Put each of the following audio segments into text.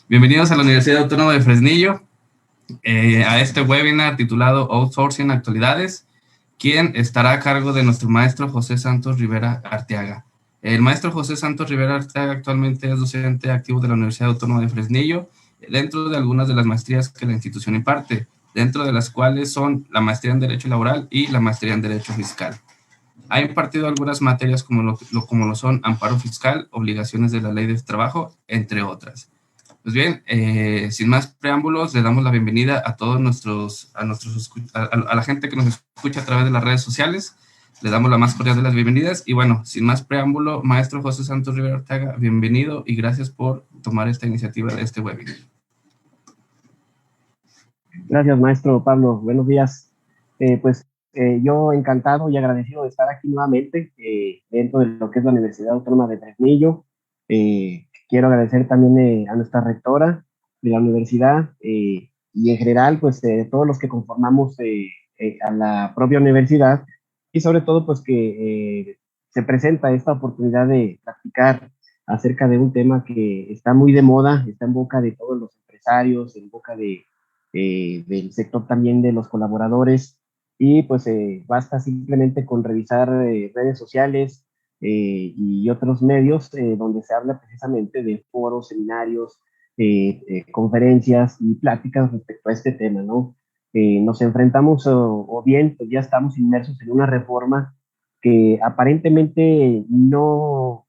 Bienvenidos a la Universidad Autónoma de Fresnillo, a este webinar titulado Outsourcing Actualidades, quien estará a cargo de nuestro maestro José Santos Rivera Arteaga. El maestro José Santos Rivera Arteaga actualmente es docente activo de la Universidad Autónoma de Fresnillo, dentro de algunas de las maestrías que la institución imparte, dentro de las cuales son la maestría en Derecho Laboral y la maestría en Derecho Fiscal. Ha impartido algunas materias como lo son amparo fiscal, obligaciones de la ley de trabajo, entre otras. Pues bien, sin más preámbulos, le damos la bienvenida a todos a la gente que nos escucha a través de las redes sociales. Le damos la más cordial de las bienvenidas. Y bueno, sin más preámbulo, maestro José Santos Rivera Ortega, bienvenido y gracias por tomar esta iniciativa de este webinar. Gracias, maestro Pablo. Buenos días. Yo encantado y agradecido de estar aquí nuevamente dentro de lo que es la Universidad Autónoma de Fresnillo. Quiero agradecer también a nuestra rectora de la universidad y en general, pues, todos los que conformamos a la propia universidad y sobre todo, pues, que se presenta esta oportunidad de platicar acerca de un tema que está muy de moda, está en boca de todos los empresarios, en boca del sector también de los colaboradores y pues basta simplemente con revisar redes sociales y otros medios donde se habla precisamente de foros, seminarios, conferencias y pláticas respecto a este tema, ¿no? Nos enfrentamos o bien pues ya estamos inmersos en una reforma que aparentemente no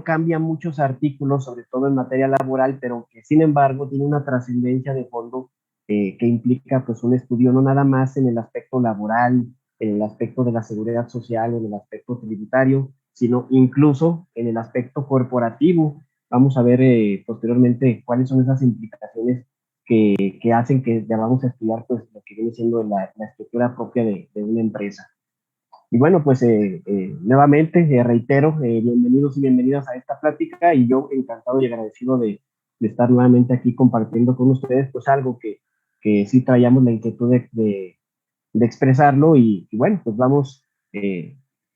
cambia muchos artículos, sobre todo en materia laboral, pero que sin embargo tiene una trascendencia de fondo que implica pues un estudio no nada más en el aspecto laboral, en el aspecto de la seguridad social, en el aspecto tributario, sino incluso en el aspecto corporativo. Vamos a ver posteriormente cuáles son esas implicaciones que hacen que debamos estudiar pues lo que viene siendo la estructura propia de una empresa. Y bueno, pues nuevamente reitero, bienvenidos y bienvenidas a esta plática y yo encantado y agradecido de estar nuevamente aquí compartiendo con ustedes pues algo que sí traíamos la inquietud de expresarlo y bueno, pues vamos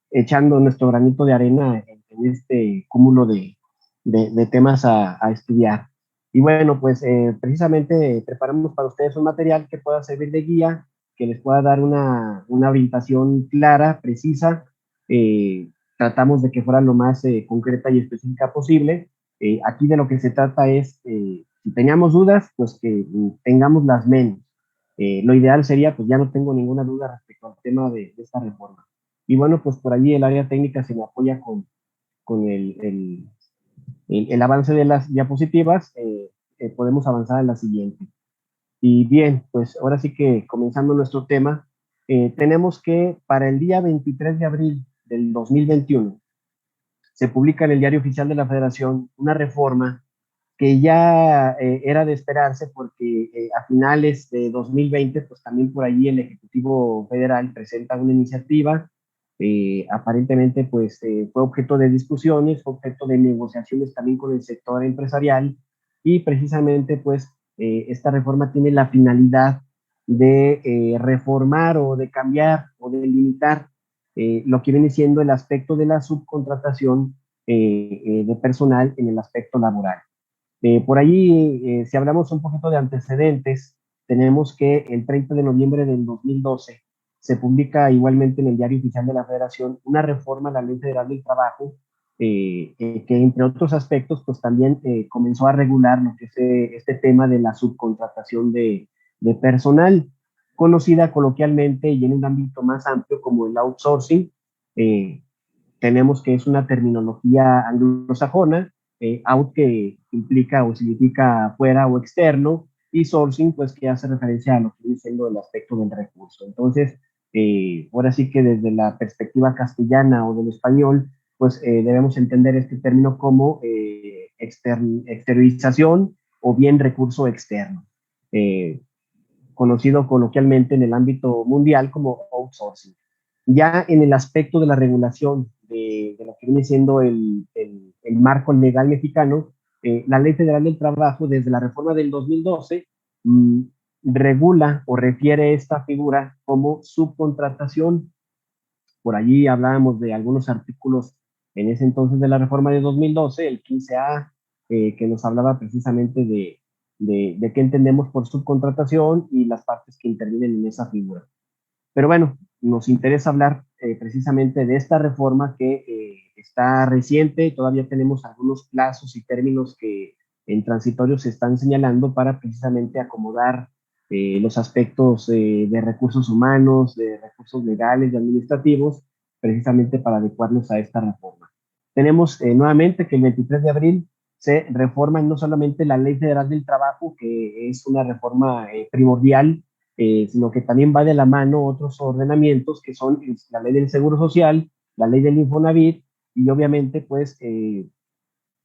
echando nuestro granito de arena en este cúmulo de temas a estudiar. Y bueno, pues precisamente preparamos para ustedes un material que pueda servir de guía, que les pueda dar una orientación clara, precisa. Tratamos de que fuera lo más concreta y específica posible. Aquí de lo que se trata es, si teníamos dudas, pues que tengamos las menos. Lo ideal sería, pues ya no tengo ninguna duda respecto al tema de esta reforma. Y bueno, pues por allí el área técnica se me apoya con el avance de las diapositivas. Podemos avanzar a la siguiente. Y bien, pues ahora sí que comenzando nuestro tema, tenemos que para el día 23 de abril del 2021 se publica en el Diario Oficial de la Federación una reforma que ya era de esperarse porque a finales de 2020, pues también por allí el Ejecutivo Federal presenta una iniciativa, aparentemente pues fue objeto de discusiones, fue objeto de negociaciones también con el sector empresarial y precisamente pues esta reforma tiene la finalidad de reformar o de cambiar o de limitar lo que viene siendo el aspecto de la subcontratación de personal en el aspecto laboral. Por ahí, si hablamos un poquito de antecedentes, tenemos que el 30 de noviembre del 2012 se publica igualmente en el Diario Oficial de la Federación una reforma a la Ley Federal del Trabajo que entre otros aspectos pues también comenzó a regular lo que es este tema de la subcontratación de personal, conocida coloquialmente y en un ámbito más amplio como el outsourcing. Eh, Tenemos que es una terminología anglosajona, out que implica o significa fuera o externo, y sourcing pues que hace referencia a lo que viene siendo el aspecto del recurso. Entonces, ahora sí que desde la perspectiva castellana o del español, pues debemos entender este término como exteriorización o bien recurso externo, conocido coloquialmente en el ámbito mundial como outsourcing. Ya en el aspecto de la regulación de lo que viene siendo el marco legal mexicano, la Ley Federal del Trabajo, desde la reforma del 2012, regula o refiere esta figura como subcontratación. Por allí hablábamos de algunos artículos en ese entonces de la reforma de 2012, el 15A, que nos hablaba precisamente de qué entendemos por subcontratación y las partes que intervienen en esa figura. Pero bueno, nos interesa hablar precisamente de esta reforma que está reciente, todavía tenemos algunos plazos y términos que en transitorio se están señalando para precisamente acomodar los aspectos de recursos humanos, de recursos legales y administrativos, precisamente para adecuarnos a esta reforma. Tenemos nuevamente que el 23 de abril se reforma no solamente la Ley Federal del Trabajo, que es una reforma primordial, sino que también va de la mano otros ordenamientos que son la ley del Seguro Social, la ley del Infonavit y obviamente pues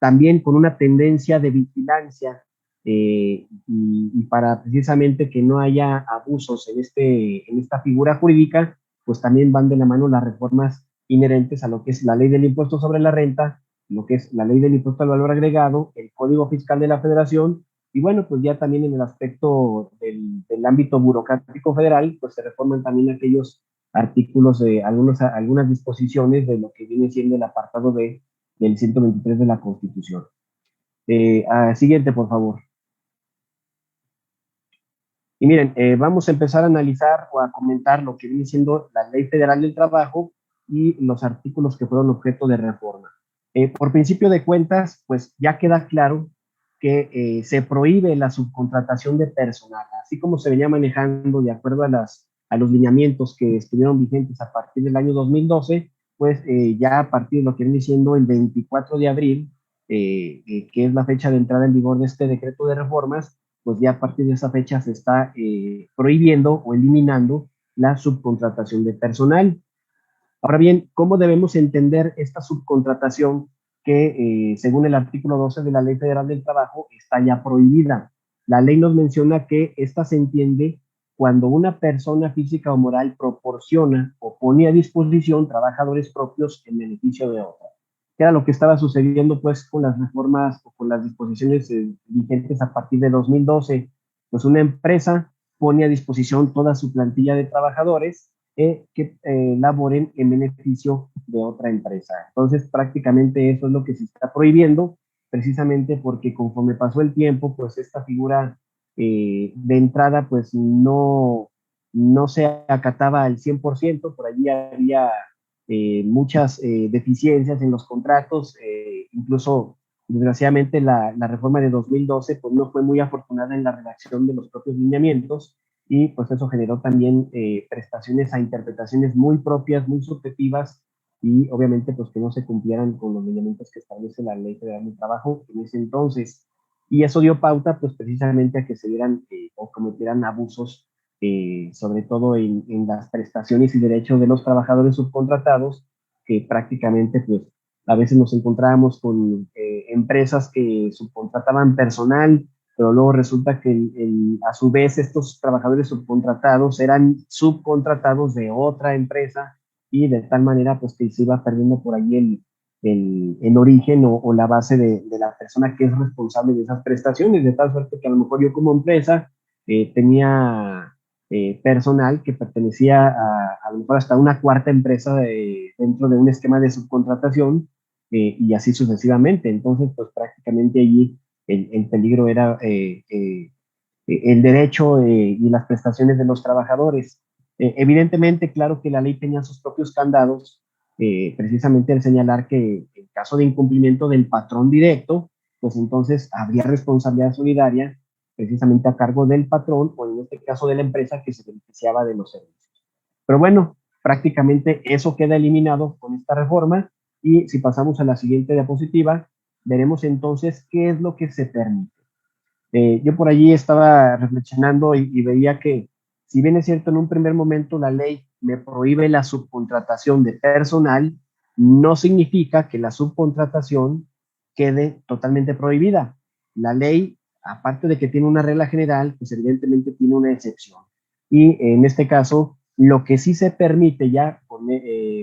también con una tendencia de vigilancia y para precisamente que no haya abusos en esta figura jurídica, pues también van de la mano las reformas inherentes a lo que es la ley del impuesto sobre la renta, lo que es la ley del impuesto al valor agregado, el Código Fiscal de la Federación, y bueno, pues ya también en el aspecto del ámbito burocrático federal, pues se reforman también aquellos artículos de algunas disposiciones de lo que viene siendo el apartado del 123 de la Constitución. Siguiente, por favor. Y miren, vamos a empezar a analizar o a comentar lo que viene siendo la Ley Federal del Trabajo y los artículos que fueron objeto de reforma. Por principio de cuentas, pues ya queda claro que se prohíbe la subcontratación de personal, así como se venía manejando de acuerdo a los lineamientos que estuvieron vigentes a partir del año 2012, pues ya a partir de lo que viene siendo el 24 de abril, que es la fecha de entrada en vigor de este decreto de reformas, pues ya a partir de esa fecha se está prohibiendo o eliminando la subcontratación de personal. Ahora bien, ¿cómo debemos entender esta subcontratación que, según el artículo 12 de la Ley Federal del Trabajo, está ya prohibida? La ley nos menciona que esta se entiende cuando una persona física o moral proporciona o pone a disposición trabajadores propios en beneficio de otra. ¿Qué era lo que estaba sucediendo pues con las reformas o con las disposiciones vigentes a partir de 2012? Pues una empresa pone a disposición toda su plantilla de trabajadores que laboren en beneficio de otra empresa. Entonces, prácticamente eso es lo que se está prohibiendo, precisamente porque conforme pasó el tiempo, pues esta figura de entrada, pues no se acataba al 100%, por allí había muchas deficiencias en los contratos, incluso desgraciadamente la reforma de 2012 pues no fue muy afortunada en la redacción de los propios lineamientos, y pues eso generó también prestaciones a interpretaciones muy propias, muy subjetivas y obviamente pues que no se cumplieran con los lineamientos que establece la Ley Federal del Trabajo en ese entonces. Y eso dio pauta pues precisamente a que se dieran o cometieran abusos, sobre todo en las prestaciones y derechos de los trabajadores subcontratados, que prácticamente pues a veces nos encontrábamos con empresas que subcontrataban personal, pero luego resulta que a su vez estos trabajadores subcontratados eran subcontratados de otra empresa y de tal manera pues que se iba perdiendo por ahí el origen o la base de la persona que es responsable de esas prestaciones, de tal suerte que a lo mejor yo como empresa tenía personal que pertenecía a lo mejor hasta una cuarta empresa dentro de un esquema de subcontratación y así sucesivamente. Entonces pues prácticamente allí el peligro era el derecho y las prestaciones de los trabajadores. Evidentemente, claro que la ley tenía sus propios candados, precisamente al señalar que en caso de incumplimiento del patrón directo, pues entonces habría responsabilidad solidaria precisamente a cargo del patrón o en este caso de la empresa que se beneficiaba de los servicios. Pero bueno, prácticamente eso queda eliminado con esta reforma y si pasamos a la siguiente diapositiva, veremos entonces qué es lo que se permite. Yo por allí estaba reflexionando y veía que, si bien es cierto, en un primer momento la ley me prohíbe la subcontratación de personal, no significa que la subcontratación quede totalmente prohibida. La ley, aparte de que tiene una regla general, pues evidentemente tiene una excepción. Y en este caso, lo que sí se permite ya,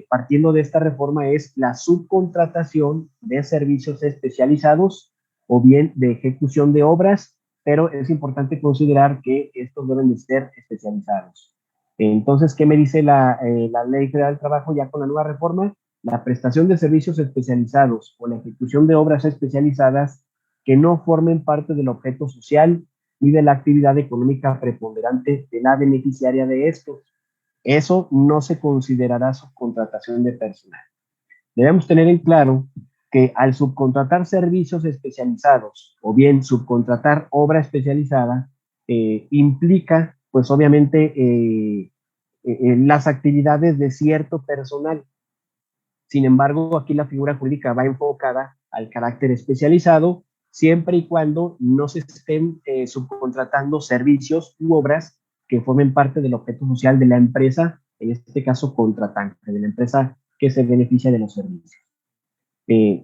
partiendo de esta reforma, es la subcontratación de servicios especializados o bien de ejecución de obras, pero es importante considerar que estos deben de ser especializados. Entonces, ¿qué me dice la Ley Federal del Trabajo ya con la nueva reforma? La prestación de servicios especializados o la ejecución de obras especializadas que no formen parte del objeto social ni de la actividad económica preponderante de la beneficiaria de estos. Eso no se considerará subcontratación de personal. Debemos tener en claro que al subcontratar servicios especializados o bien subcontratar obra especializada, implica, pues obviamente, las actividades de cierto personal. Sin embargo, aquí la figura jurídica va enfocada al carácter especializado, siempre y cuando no se estén subcontratando servicios u obras que formen parte del objeto social de la empresa, en este caso contratante, de la empresa que se beneficia de los servicios.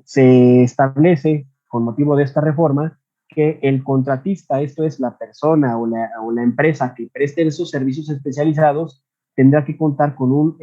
Se establece, con motivo de esta reforma, que el contratista, esto es la persona o la empresa que preste esos servicios especializados, tendrá que contar con un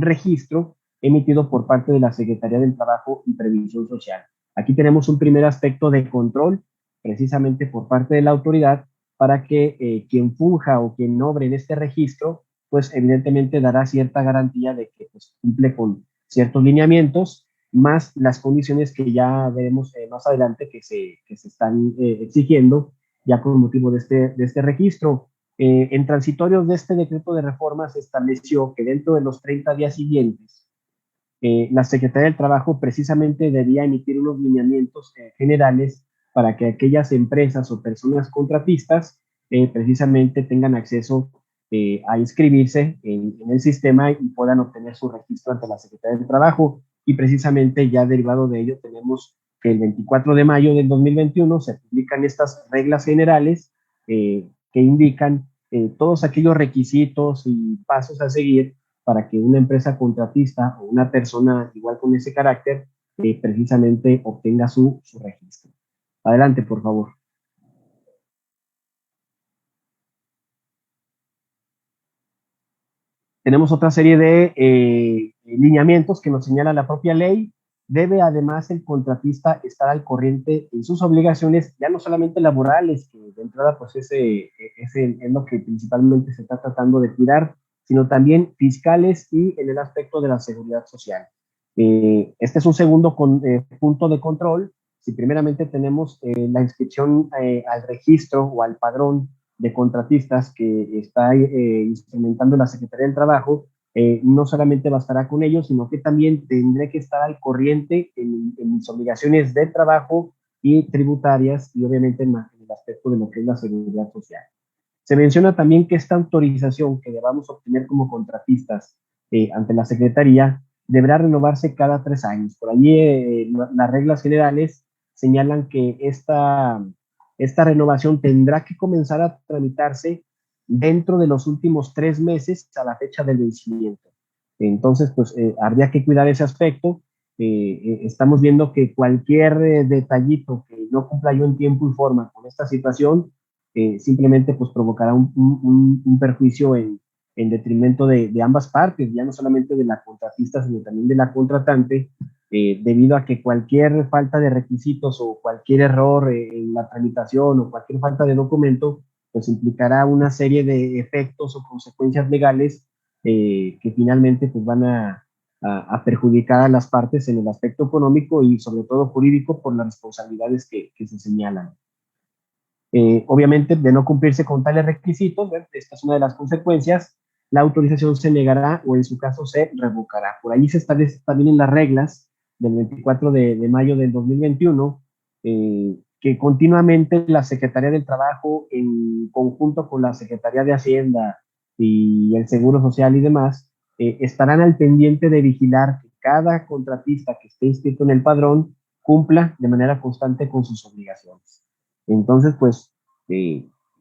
registro emitido por parte de la Secretaría del Trabajo y Previsión Social. Aquí tenemos un primer aspecto de control, precisamente por parte de la autoridad, para que quien funja o quien obre en este registro, pues evidentemente dará cierta garantía de que pues, cumple con ciertos lineamientos, más las condiciones que ya veremos más adelante que se están exigiendo ya con motivo de este registro. En transitorios de este decreto de reforma se estableció que dentro de los 30 días siguientes, la Secretaría del Trabajo precisamente debía emitir unos lineamientos generales para que aquellas empresas o personas contratistas precisamente tengan acceso a inscribirse en el sistema y puedan obtener su registro ante la Secretaría del Trabajo. Y precisamente ya derivado de ello tenemos que el 24 de mayo del 2021 se publican estas reglas generales que indican todos aquellos requisitos y pasos a seguir para que una empresa contratista o una persona igual con ese carácter precisamente obtenga su registro. Adelante, por favor. Tenemos otra serie de lineamientos que nos señala la propia ley. Debe además el contratista estar al corriente en sus obligaciones, ya no solamente laborales, que de entrada pues es lo que principalmente se está tratando de cuidar, sino también fiscales y en el aspecto de la seguridad social. Este es un segundo punto de control. Si primeramente tenemos la inscripción al registro o al padrón de contratistas que está instrumentando la Secretaría del Trabajo, no solamente bastará con ello, sino que también tendré que estar al corriente en mis obligaciones de trabajo y tributarias y obviamente en el aspecto de lo que es la seguridad social. Se menciona también que esta autorización que debamos obtener como contratistas ante la Secretaría deberá renovarse cada 3 años. Por allí las reglas generales señalan que esta renovación tendrá que comenzar a tramitarse dentro de los últimos 3 meses a la fecha del vencimiento. Entonces, pues habría que cuidar ese aspecto. Estamos viendo que cualquier detallito que no cumpla yo en tiempo y forma con esta situación, simplemente pues provocará un perjuicio en detrimento de ambas partes, ya no solamente de la contratista, sino también de la contratante, debido a que cualquier falta de requisitos o cualquier error en la tramitación o cualquier falta de documento, pues implicará una serie de efectos o consecuencias legales que finalmente pues van a perjudicar a las partes en el aspecto económico y sobre todo jurídico por las responsabilidades que se señalan. Obviamente, de no cumplirse con tales requisitos, esta es una de las consecuencias, la autorización se negará o en su caso se revocará. Por ahí se establecen también en las reglas del 24 de mayo del 2021, que continuamente la Secretaría del Trabajo, en conjunto con la Secretaría de Hacienda y el Seguro Social y demás, estarán al pendiente de vigilar que cada contratista que esté inscrito en el padrón cumpla de manera constante con sus obligaciones. Entonces, pues,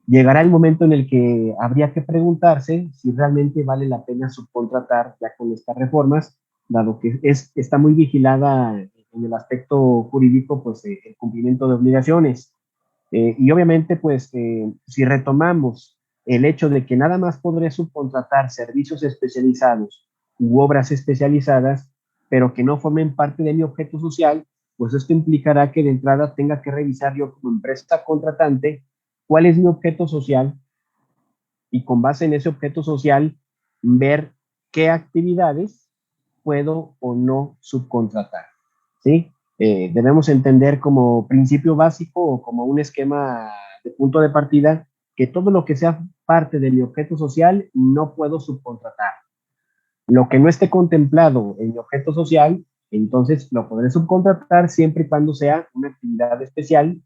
llegará el momento en el que habría que preguntarse si realmente vale la pena subcontratar ya con estas reformas, dado que está muy vigilada en el aspecto jurídico, pues, el cumplimiento de obligaciones. Y obviamente, pues, si retomamos el hecho de que nada más podré subcontratar servicios especializados u obras especializadas, pero que no formen parte de mi objeto social, pues esto implicará que de entrada tenga que revisar yo como empresa contratante cuál es mi objeto social y con base en ese objeto social ver qué actividades puedo o no subcontratar, ¿sí? Debemos entender como principio básico o como un esquema de punto de partida que todo lo que sea parte de mi objeto social no puedo subcontratar. Lo que no esté contemplado en mi objeto social, entonces lo podré subcontratar siempre y cuando sea una actividad especial,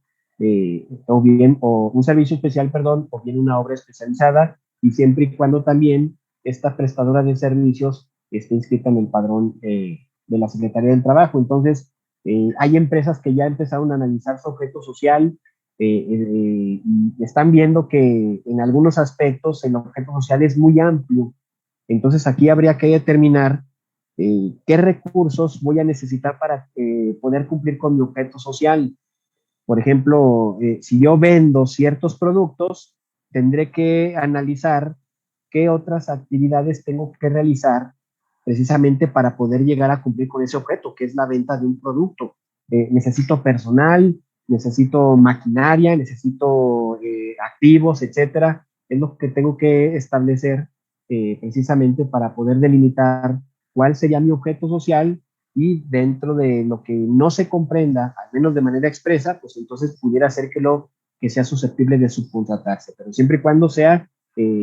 o bien, o un servicio especial, perdón, o bien una obra especializada, y siempre y cuando también esta prestadora de servicios esté inscrita en el padrón de la Secretaría del Trabajo. Entonces, hay empresas que ya empezaron a analizar su objeto social, y están viendo que en algunos aspectos el objeto social es muy amplio. Entonces aquí habría que determinar qué recursos voy a necesitar para poder cumplir con mi objeto social. Por ejemplo, si yo vendo ciertos productos, tendré que analizar qué otras actividades tengo que realizar precisamente para poder llegar a cumplir con ese objeto, que es la venta de un producto. Necesito personal, necesito maquinaria, necesito activos, etcétera. Es lo que tengo que establecer precisamente para poder delimitar cuál sería mi objeto social, y dentro de lo que no se comprenda, al menos de manera expresa, pues entonces pudiera ser que sea susceptible de subcontratarse, pero siempre y cuando sea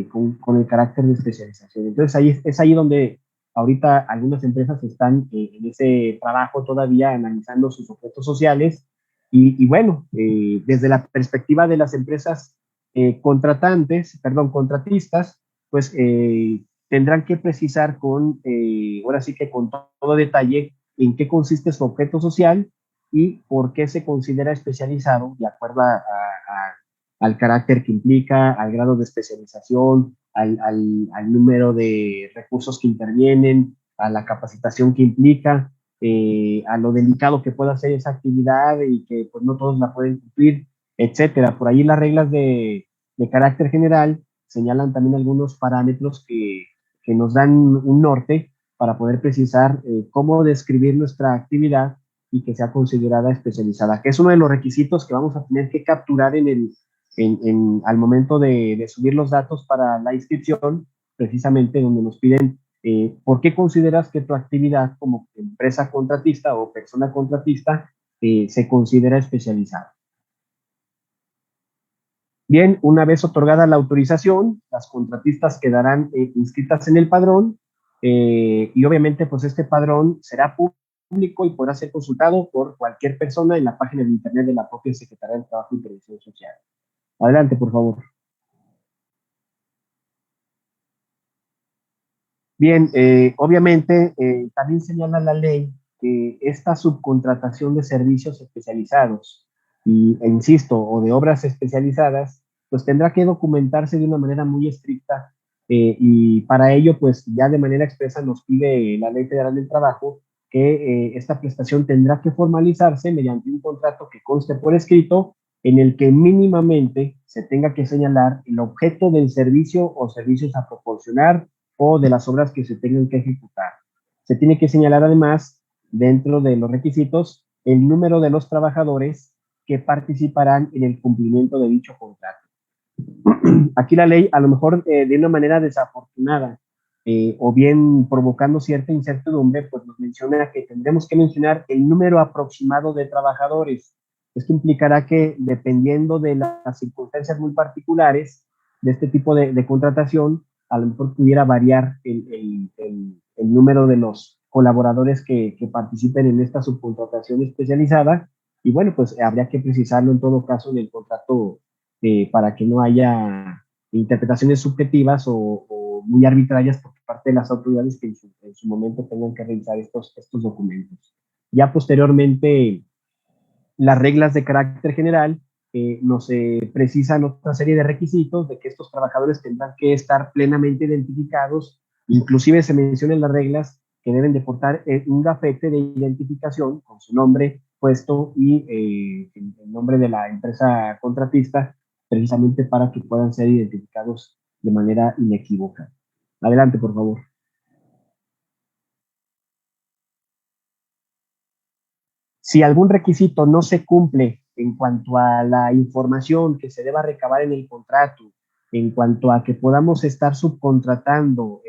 con el carácter de especialización. Entonces ahí es ahí donde ahorita algunas empresas están en ese trabajo todavía analizando sus objetos sociales, y bueno, desde la perspectiva de las empresas contratistas, pues tendrán que precisar ahora sí que con todo detalle en qué consiste su objeto social y por qué se considera especializado de acuerdo al carácter que implica, al grado de especialización, al número de recursos que intervienen, a la capacitación que implica, a lo delicado que pueda ser esa actividad y que pues no todos la pueden cumplir, etcétera. Por ahí las reglas de carácter general señalan también algunos parámetros que nos dan un norte para poder precisar cómo describir nuestra actividad y que sea considerada especializada, que es uno de los requisitos que vamos a tener que capturar al momento de subir los datos para la inscripción, precisamente donde nos piden por qué consideras que tu actividad como empresa contratista o persona contratista se considera especializada. Bien, una vez otorgada la autorización, las contratistas quedarán inscritas en el padrón, y obviamente pues este padrón será público y podrá ser consultado por cualquier persona en la página de internet de la propia Secretaría del Trabajo y Previsión Social. Adelante, por favor. Bien, obviamente también señala la ley que esta subcontratación de servicios especializados e insisto, o de obras especializadas, pues tendrá que documentarse de una manera muy estricta, y para ello, pues ya de manera expresa nos pide la Ley Federal del Trabajo que esta prestación tendrá que formalizarse mediante un contrato que conste por escrito, en el que mínimamente se tenga que señalar el objeto del servicio o servicios a proporcionar o de las obras que se tengan que ejecutar. Se tiene que señalar además, dentro de los requisitos, el número de los trabajadores que participarán en el cumplimiento de dicho contrato. Aquí la ley, a lo mejor de una manera desafortunada, o bien provocando cierta incertidumbre, pues nos menciona que tendremos que mencionar el número aproximado de trabajadores. Esto implicará que, dependiendo de las circunstancias muy particulares de este tipo de contratación, a lo mejor pudiera variar el número de los colaboradores que participen en esta subcontratación especializada, y bueno, pues habría que precisarlo en todo caso en el contrato, para que no haya interpretaciones subjetivas o muy arbitrarias por parte de las autoridades que en su momento tengan que revisar estos documentos. Ya posteriormente, las reglas de carácter general nos precisan otra serie de requisitos de que estos trabajadores tendrán que estar plenamente identificados. Inclusive se menciona en las reglas que deben de portar un gafete de identificación con su nombre, puesto y el nombre de la empresa contratista, precisamente para que puedan ser identificados de manera inequívoca. Adelante, por favor. Si algún requisito no se cumple en cuanto a la información que se deba recabar en el contrato, en cuanto a que podamos estar subcontratando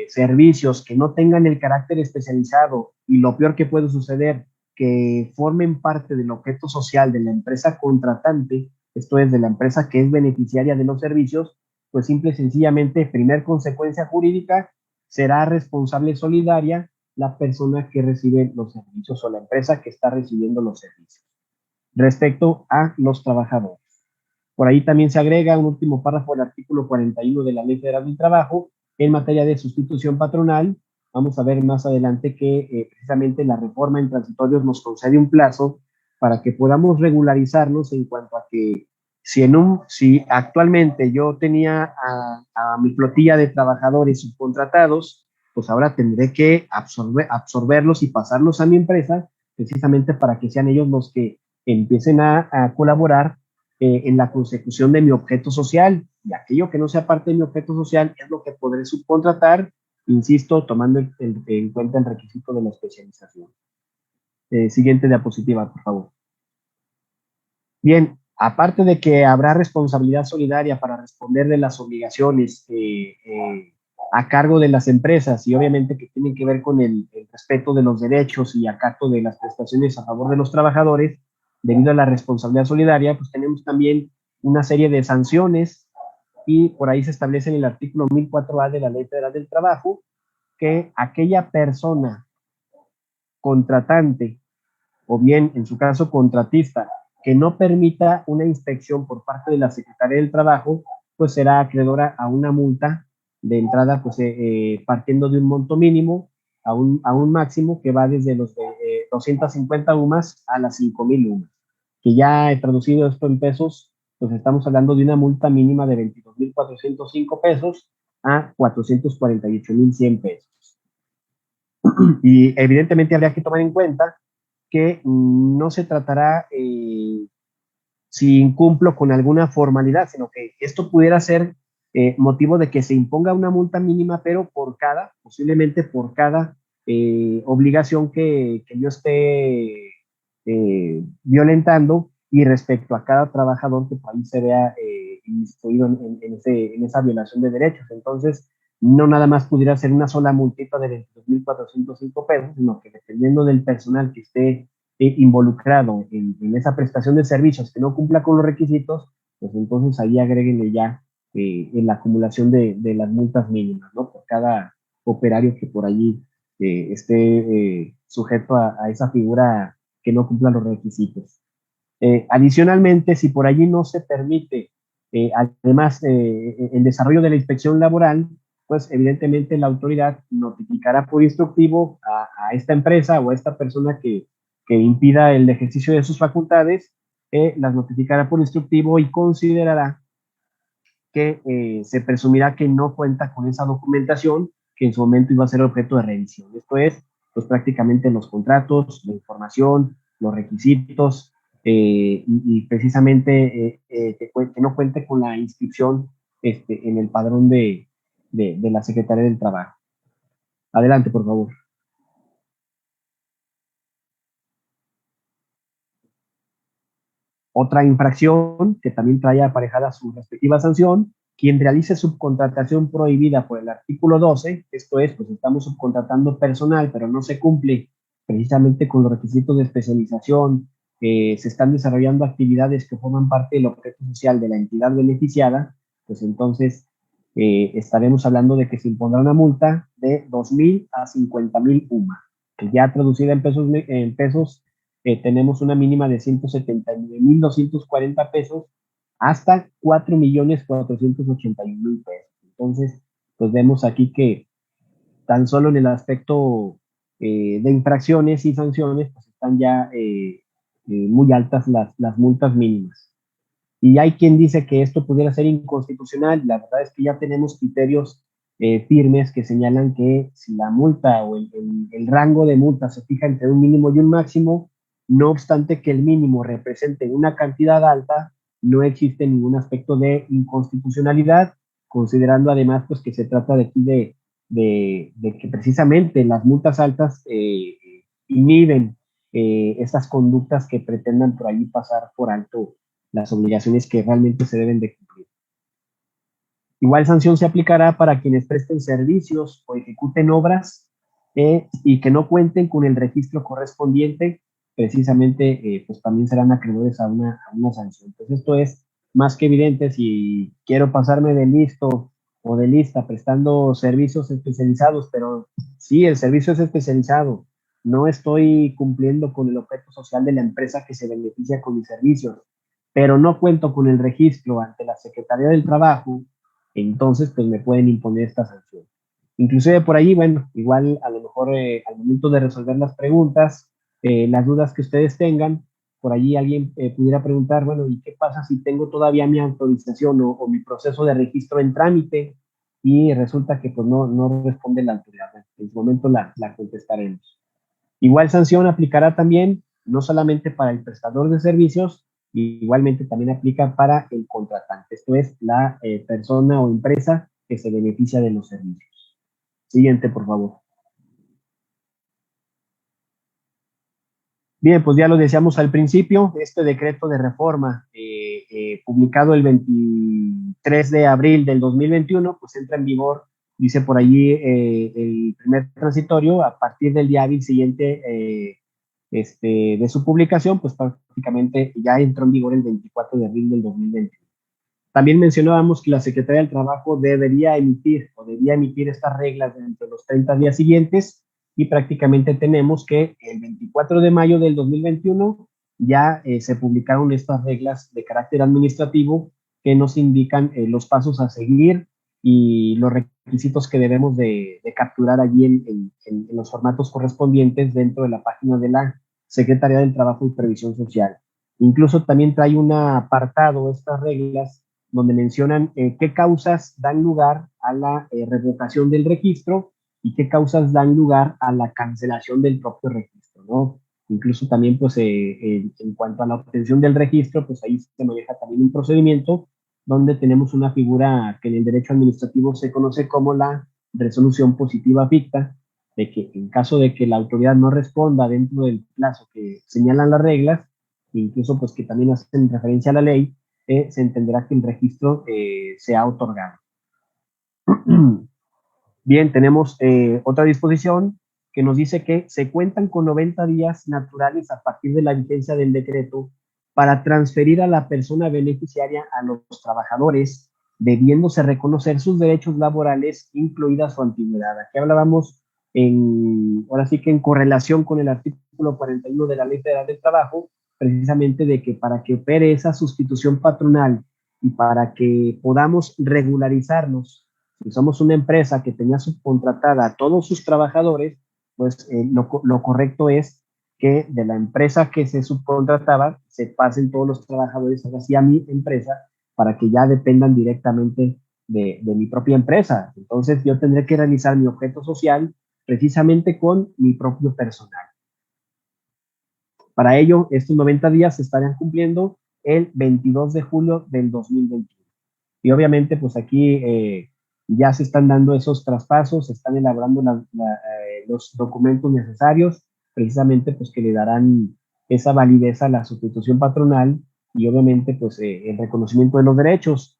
servicios que no tengan el carácter especializado, y lo peor que puede suceder, que formen parte del objeto social de la empresa contratante, esto es, de la empresa que es beneficiaria de los servicios, pues simple y sencillamente, primer consecuencia jurídica, será responsable solidaria la persona que recibe los servicios o la empresa que está recibiendo los servicios. Respecto a los trabajadores. Por ahí también se agrega un último párrafo del artículo 41 de la Ley Federal del Trabajo en materia de sustitución patronal. Vamos a ver más adelante que precisamente la reforma en transitorios nos concede un plazo para que podamos regularizarnos en cuanto a que si actualmente yo tenía a mi flotilla de trabajadores subcontratados, pues ahora tendré que absorberlos y pasarlos a mi empresa, precisamente para que sean ellos los que empiecen a colaborar en la consecución de mi objeto social, y aquello que no sea parte de mi objeto social es lo que podré subcontratar, insisto, tomando en cuenta el requisito de la especialización. Siguiente diapositiva, por favor. Bien, aparte de que habrá responsabilidad solidaria para responder de las obligaciones a cargo de las empresas y obviamente que tienen que ver con el respeto de los derechos y acato de las prestaciones a favor de los trabajadores, debido a la responsabilidad solidaria, pues tenemos también una serie de sanciones y por ahí se establece en el artículo 1004A de la Ley Federal del Trabajo que aquella persona contratante o bien, en su caso, contratista, que no permita una inspección por parte de la Secretaría del Trabajo, pues será acreedora a una multa de entrada, pues partiendo de un monto mínimo a un máximo que va desde los 250 UMAS a las 5,000 UMAS, que ya he traducido esto en pesos, pues estamos hablando de una multa mínima de 22,405 pesos a 448,100 pesos. Y evidentemente habría que tomar en cuenta que no se tratará si incumplo con alguna formalidad, sino que esto pudiera ser motivo de que se imponga una multa mínima, pero posiblemente por cada obligación que yo esté violentando y respecto a cada trabajador que por ahí se vea inmiscuido en esa violación de derechos. Entonces, no nada más pudiera ser una sola multita de 22,405 pesos, sino que dependiendo del personal que esté involucrado en esa prestación de servicios que no cumpla con los requisitos, pues entonces ahí agréguenle ya en la acumulación de las multas mínimas, ¿no? Por cada operario que por allí esté sujeto a esa figura que no cumpla los requisitos. Adicionalmente, si por allí no se permite, además, el desarrollo de la inspección laboral, pues evidentemente la autoridad notificará por instructivo a esta empresa o a esta persona que impida el ejercicio de sus facultades, las notificará por instructivo y considerará que se presumirá que no cuenta con esa documentación que en su momento iba a ser objeto de revisión. Esto es, pues prácticamente los contratos, la información, los requisitos, y precisamente que no cuente con la inscripción en el padrón de la Secretaría del Trabajo. Adelante, por favor. Otra infracción que también trae aparejada su respectiva sanción: quien realice subcontratación prohibida por el artículo 12, esto es, pues estamos subcontratando personal, pero no se cumple precisamente con los requisitos de especialización, se están desarrollando actividades que forman parte del objeto social de la entidad beneficiada, pues entonces estaremos hablando de que se impondrá una multa de 2,000 a 50,000 UMA, que ya traducida en pesos tenemos una mínima de 179,240 pesos hasta 4,481,000 pesos. Entonces, pues vemos aquí que tan solo en el aspecto de infracciones y sanciones, pues están ya muy altas las multas mínimas. Y hay quien dice que esto pudiera ser inconstitucional. La verdad es que ya tenemos criterios firmes que señalan que si la multa o el rango de multa se fija entre un mínimo y un máximo, no obstante que el mínimo represente una cantidad alta, no existe ningún aspecto de inconstitucionalidad, considerando además pues que se trata de aquí de que precisamente las multas altas inhiben estas conductas que pretendan por allí pasar por alto las obligaciones que realmente se deben de cumplir. Igual sanción se aplicará para quienes presten servicios o ejecuten obras y que no cuenten con el registro correspondiente precisamente pues también serán acreedores a una sanción. Entonces esto es más que evidente. Si quiero pasarme de listo o de lista prestando servicios especializados, pero sí, el servicio es especializado, no estoy cumpliendo con el objeto social de la empresa que se beneficia con mis servicios, pero no cuento con el registro ante la Secretaría del Trabajo, entonces pues me pueden imponer esta sanción. Inclusive por ahí, bueno, igual a lo mejor al momento de resolver las preguntas, las dudas que ustedes tengan, por allí alguien pudiera preguntar, bueno, ¿y qué pasa si tengo todavía mi autorización o mi proceso de registro en trámite y resulta que pues no responde la autoridad? En su momento la contestaremos. Igual sanción aplicará también, no solamente para el prestador de servicios, igualmente también aplica para el contratante, esto es la persona o empresa que se beneficia de los servicios. Siguiente, por favor. Bien, pues ya lo decíamos al principio, este decreto de reforma publicado el 23 de abril del 2021, pues entra en vigor, dice por allí el primer transitorio, a partir del día hábil siguiente de su publicación, pues prácticamente ya entró en vigor el 24 de abril del 2021. También mencionábamos que la Secretaría del Trabajo debía emitir estas reglas dentro de los 30 días siguientes, y prácticamente tenemos que el 24 de mayo del 2021 ya se publicaron estas reglas de carácter administrativo que nos indican los pasos a seguir y los requisitos que debemos de capturar allí en los formatos correspondientes dentro de la página de la Secretaría del Trabajo y Previsión Social. Incluso también trae un apartado, estas reglas, donde mencionan qué causas dan lugar a la revocación del registro y qué causas dan lugar a la cancelación del propio registro, ¿no? Incluso también, pues, en cuanto a la obtención del registro, pues ahí se maneja también un procedimiento donde tenemos una figura que en el derecho administrativo se conoce como la resolución positiva ficta, de que en caso de que la autoridad no responda dentro del plazo que señalan las reglas, incluso pues que también hacen referencia a la ley, se entenderá que el registro se ha otorgado. Bien, tenemos otra disposición que nos dice que se cuentan con 90 días naturales a partir de la vigencia del decreto para transferir a la persona beneficiaria a los trabajadores, debiéndose reconocer sus derechos laborales, incluida su antigüedad. Aquí hablábamos ahora sí que en correlación con el artículo 41 de la Ley Federal del Trabajo, precisamente de que para que opere esa sustitución patronal y para que podamos regularizarnos, si somos una empresa que tenía subcontratada a todos sus trabajadores, pues lo correcto es que de la empresa que se subcontrataba se pasen todos los trabajadores hacia mi empresa para que ya dependan directamente de mi propia empresa. Entonces yo tendré que realizar mi objeto social precisamente con mi propio personal. Para ello, estos 90 días se estarían cumpliendo el 22 de julio del 2021. Y obviamente, pues aquí ya se están dando esos traspasos, se están elaborando los documentos necesarios, precisamente pues que le darán esa validez a la sustitución patronal y obviamente pues el reconocimiento de los derechos.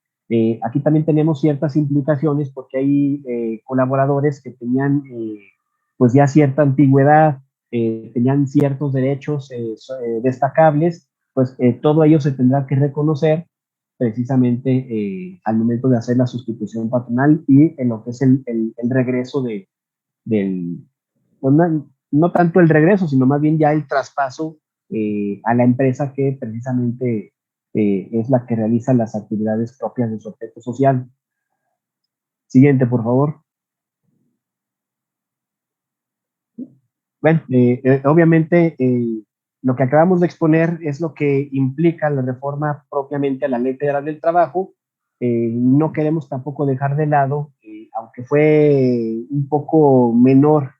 Aquí también tenemos ciertas implicaciones porque hay colaboradores que tenían pues ya cierta antigüedad, tenían ciertos derechos destacables, pues todo ello se tendrá que reconocer precisamente al momento de hacer la sustitución patronal y en lo que es el regreso del, pues no tanto el regreso, sino más bien ya el traspaso a la empresa que precisamente es la que realiza las actividades propias de su objeto social. Siguiente, por favor. Bueno, obviamente lo que acabamos de exponer es lo que implica la reforma propiamente a la Ley Federal del Trabajo. No queremos tampoco dejar de lado, aunque fue un poco menor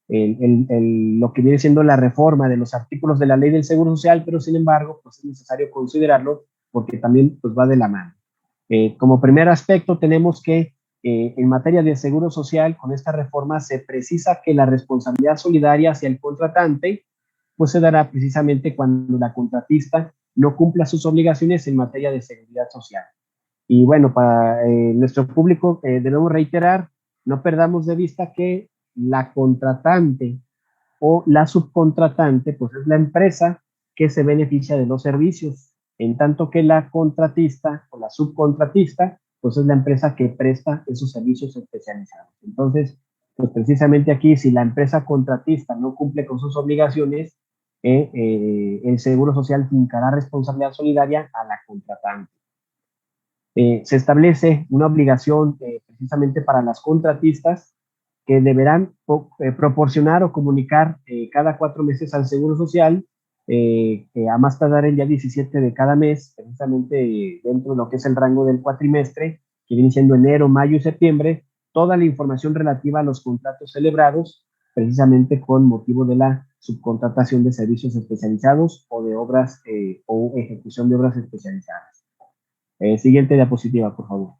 lo que viene siendo la reforma de los artículos de la Ley del Seguro Social, pero sin embargo, pues es necesario considerarlo porque también pues, va de la mano. Como primer aspecto, tenemos que en materia de seguro social, con esta reforma se precisa que la responsabilidad solidaria hacia el contratante pues se dará precisamente cuando la contratista no cumpla sus obligaciones en materia de seguridad social. Y bueno, para nuestro público debemos reiterar, no perdamos de vista que la contratante o la subcontratante, pues es la empresa que se beneficia de los servicios, en tanto que la contratista o la subcontratista, pues es la empresa que presta esos servicios especializados. Entonces, pues precisamente aquí, si la empresa contratista no cumple con sus obligaciones, el Seguro Social fincará responsabilidad solidaria a la contratante. Se establece una obligación precisamente para las contratistas que deberán proporcionar o comunicar cada 4 meses al Seguro Social, a más tardar el día 17 de cada mes, precisamente dentro de lo que es el rango del cuatrimestre, que viene siendo enero, mayo y septiembre, toda la información relativa a los contratos celebrados, precisamente con motivo de la subcontratación de servicios especializados o de obras o ejecución de obras especializadas. Siguiente diapositiva, por favor.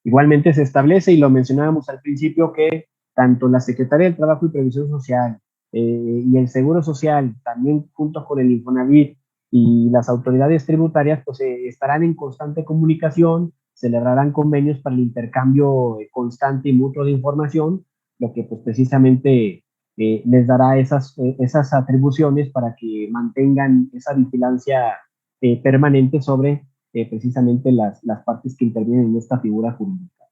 Igualmente se establece, y lo mencionábamos al principio, que tanto la Secretaría del Trabajo y Previsión Social y el Seguro Social, también junto con el Infonavit y las autoridades tributarias, pues estarán en constante comunicación, celebrarán convenios para el intercambio constante y mutuo de información, lo que pues precisamente les dará esas atribuciones para que mantengan esa vigilancia permanente sobre precisamente las partes que intervienen en esta figura jurídica.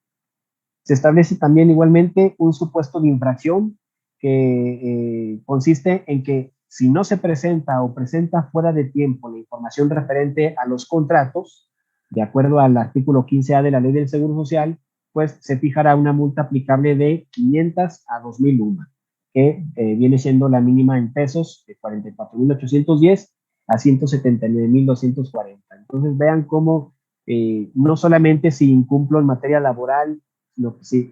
Se establece también igualmente un supuesto de infracción que consiste en que si no se presenta o presenta fuera de tiempo la información referente a los contratos, de acuerdo al artículo 15A de la Ley del Seguro Social, pues se fijará una multa aplicable de 500 a 2,000 UMA, que viene siendo la mínima en pesos de 44,810 a 179,240. Entonces vean cómo no solamente si incumplo en materia laboral,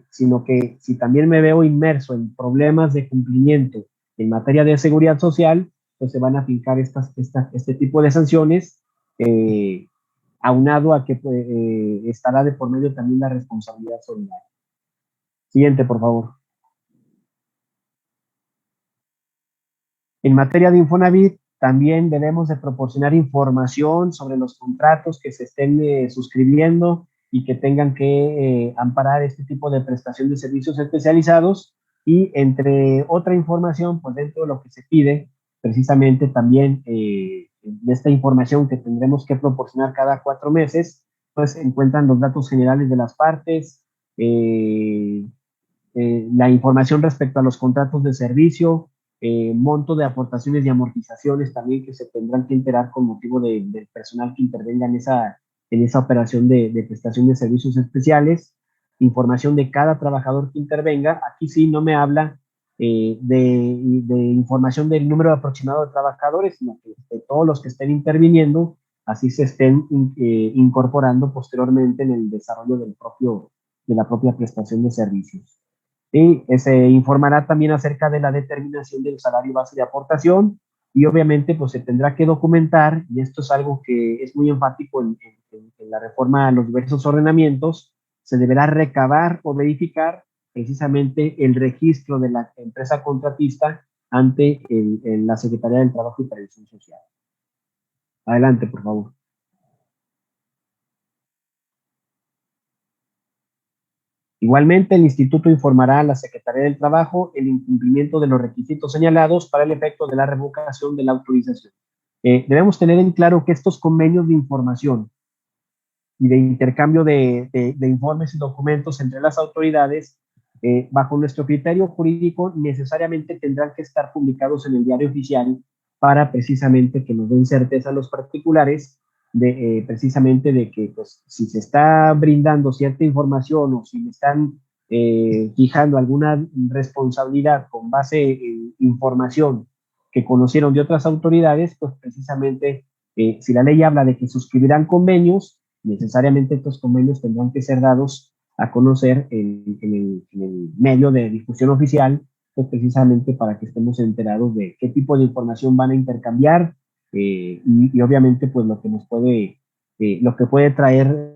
sino que si también me veo inmerso en problemas de cumplimiento en materia de seguridad social, pues se van a aplicar este tipo de sanciones, aunado a que estará de por medio también la responsabilidad solidaria. Siguiente, por favor. En materia de Infonavit, también debemos de proporcionar información sobre los contratos que se estén suscribiendo y que tengan que amparar este tipo de prestación de servicios especializados, y entre otra información, pues dentro de lo que se pide, precisamente también de esta información que tendremos que proporcionar cada 4 meses, pues se encuentran los datos generales de las partes, la información respecto a los contratos de servicio, monto de aportaciones y amortizaciones también que se tendrán que enterar con motivo del personal que intervenga en esa operación de prestación de servicios especiales, información de cada trabajador que intervenga. Aquí sí no me habla de información del número aproximado de trabajadores, sino que de todos los que estén interviniendo, así se estén incorporando posteriormente en el desarrollo de la propia prestación de servicios. Y se informará también acerca de la determinación del salario base de aportación, y obviamente pues se tendrá que documentar, y esto es algo que es muy enfático en la reforma a los diversos ordenamientos. Se deberá recabar o verificar precisamente el registro de la empresa contratista ante la Secretaría del Trabajo y Previsión Social. Adelante, por favor. Igualmente, el Instituto informará a la Secretaría del Trabajo el incumplimiento de los requisitos señalados para el efecto de la revocación de la autorización. Debemos tener en claro que estos convenios de información y de intercambio de informes y documentos entre las autoridades, bajo nuestro criterio jurídico, necesariamente tendrán que estar publicados en el diario oficial para precisamente que nos den certeza a los particulares precisamente de que pues, si se está brindando cierta información o si me están fijando alguna responsabilidad con base en información que conocieron de otras autoridades, pues precisamente si la ley habla de que suscribirán convenios, necesariamente estos convenios tendrán que ser dados a conocer en el medio de difusión oficial, pues precisamente para que estemos enterados de qué tipo de información van a intercambiar, y obviamente pues lo que nos puede, lo que puede traer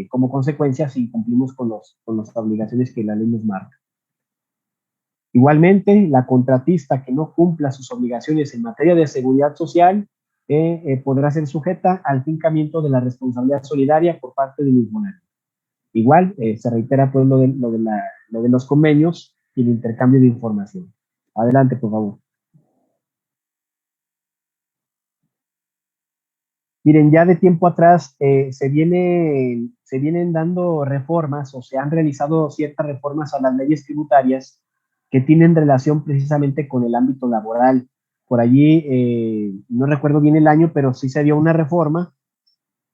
como consecuencia si cumplimos con las obligaciones que la ley nos marca. Igualmente, la contratista que no cumpla sus obligaciones en materia de seguridad social podrá ser sujeta al fincamiento de la responsabilidad solidaria por parte del Infonavit. Igual, se reitera pues lo de los convenios, y el intercambio de información. Adelante, por favor. Miren, ya de tiempo atrás se vienen dando reformas o se han realizado ciertas reformas a las leyes tributarias que tienen relación precisamente con el ámbito laboral. Por allí, no recuerdo bien el año, pero sí se dio una reforma,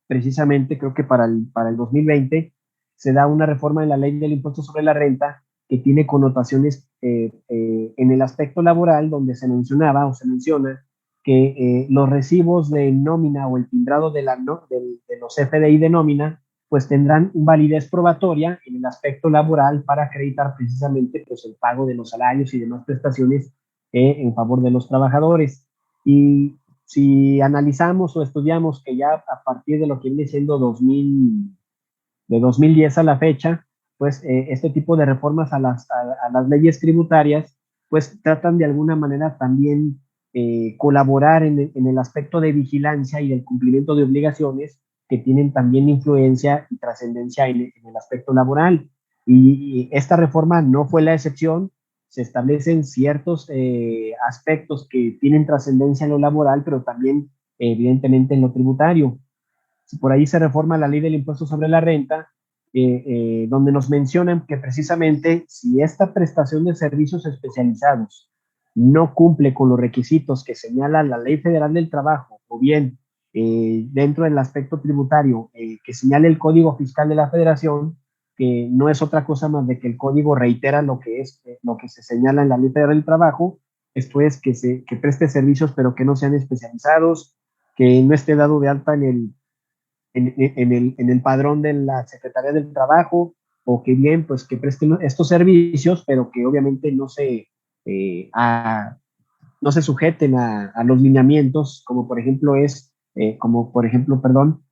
precisamente creo que para el 2020 se da una reforma en la ley del impuesto sobre la renta que tiene connotaciones en el aspecto laboral, donde se mencionaba o se menciona que los recibos de nómina o el timbrado de los FDI de nómina, pues tendrán validez probatoria en el aspecto laboral para acreditar precisamente pues, el pago de los salarios y demás prestaciones en favor de los trabajadores. Y si analizamos o estudiamos que ya a partir de lo que viene siendo 2010 a la fecha, pues este tipo de reformas a las leyes tributarias, pues tratan de alguna manera también colaborar en el aspecto de vigilancia y del cumplimiento de obligaciones que tienen también influencia y trascendencia en el aspecto laboral. Y esta reforma no fue la excepción. Se establecen ciertos aspectos que tienen trascendencia en lo laboral, pero también evidentemente en lo tributario. Por ahí se reforma la ley del impuesto sobre la renta, donde nos mencionan que precisamente si esta prestación de servicios especializados no cumple con los requisitos que señala la Ley Federal del Trabajo, o bien dentro del aspecto tributario que señale el Código Fiscal de la Federación, que no es otra cosa más de que el código reitera lo que se señala en la Ley Federal del Trabajo, esto es que preste servicios pero que no sean especializados, que no esté dado de alta en el padrón de la Secretaría del Trabajo, o que bien, pues que presten estos servicios, pero que obviamente eh, a, no se sujeten a los lineamientos, como por ejemplo, perdón,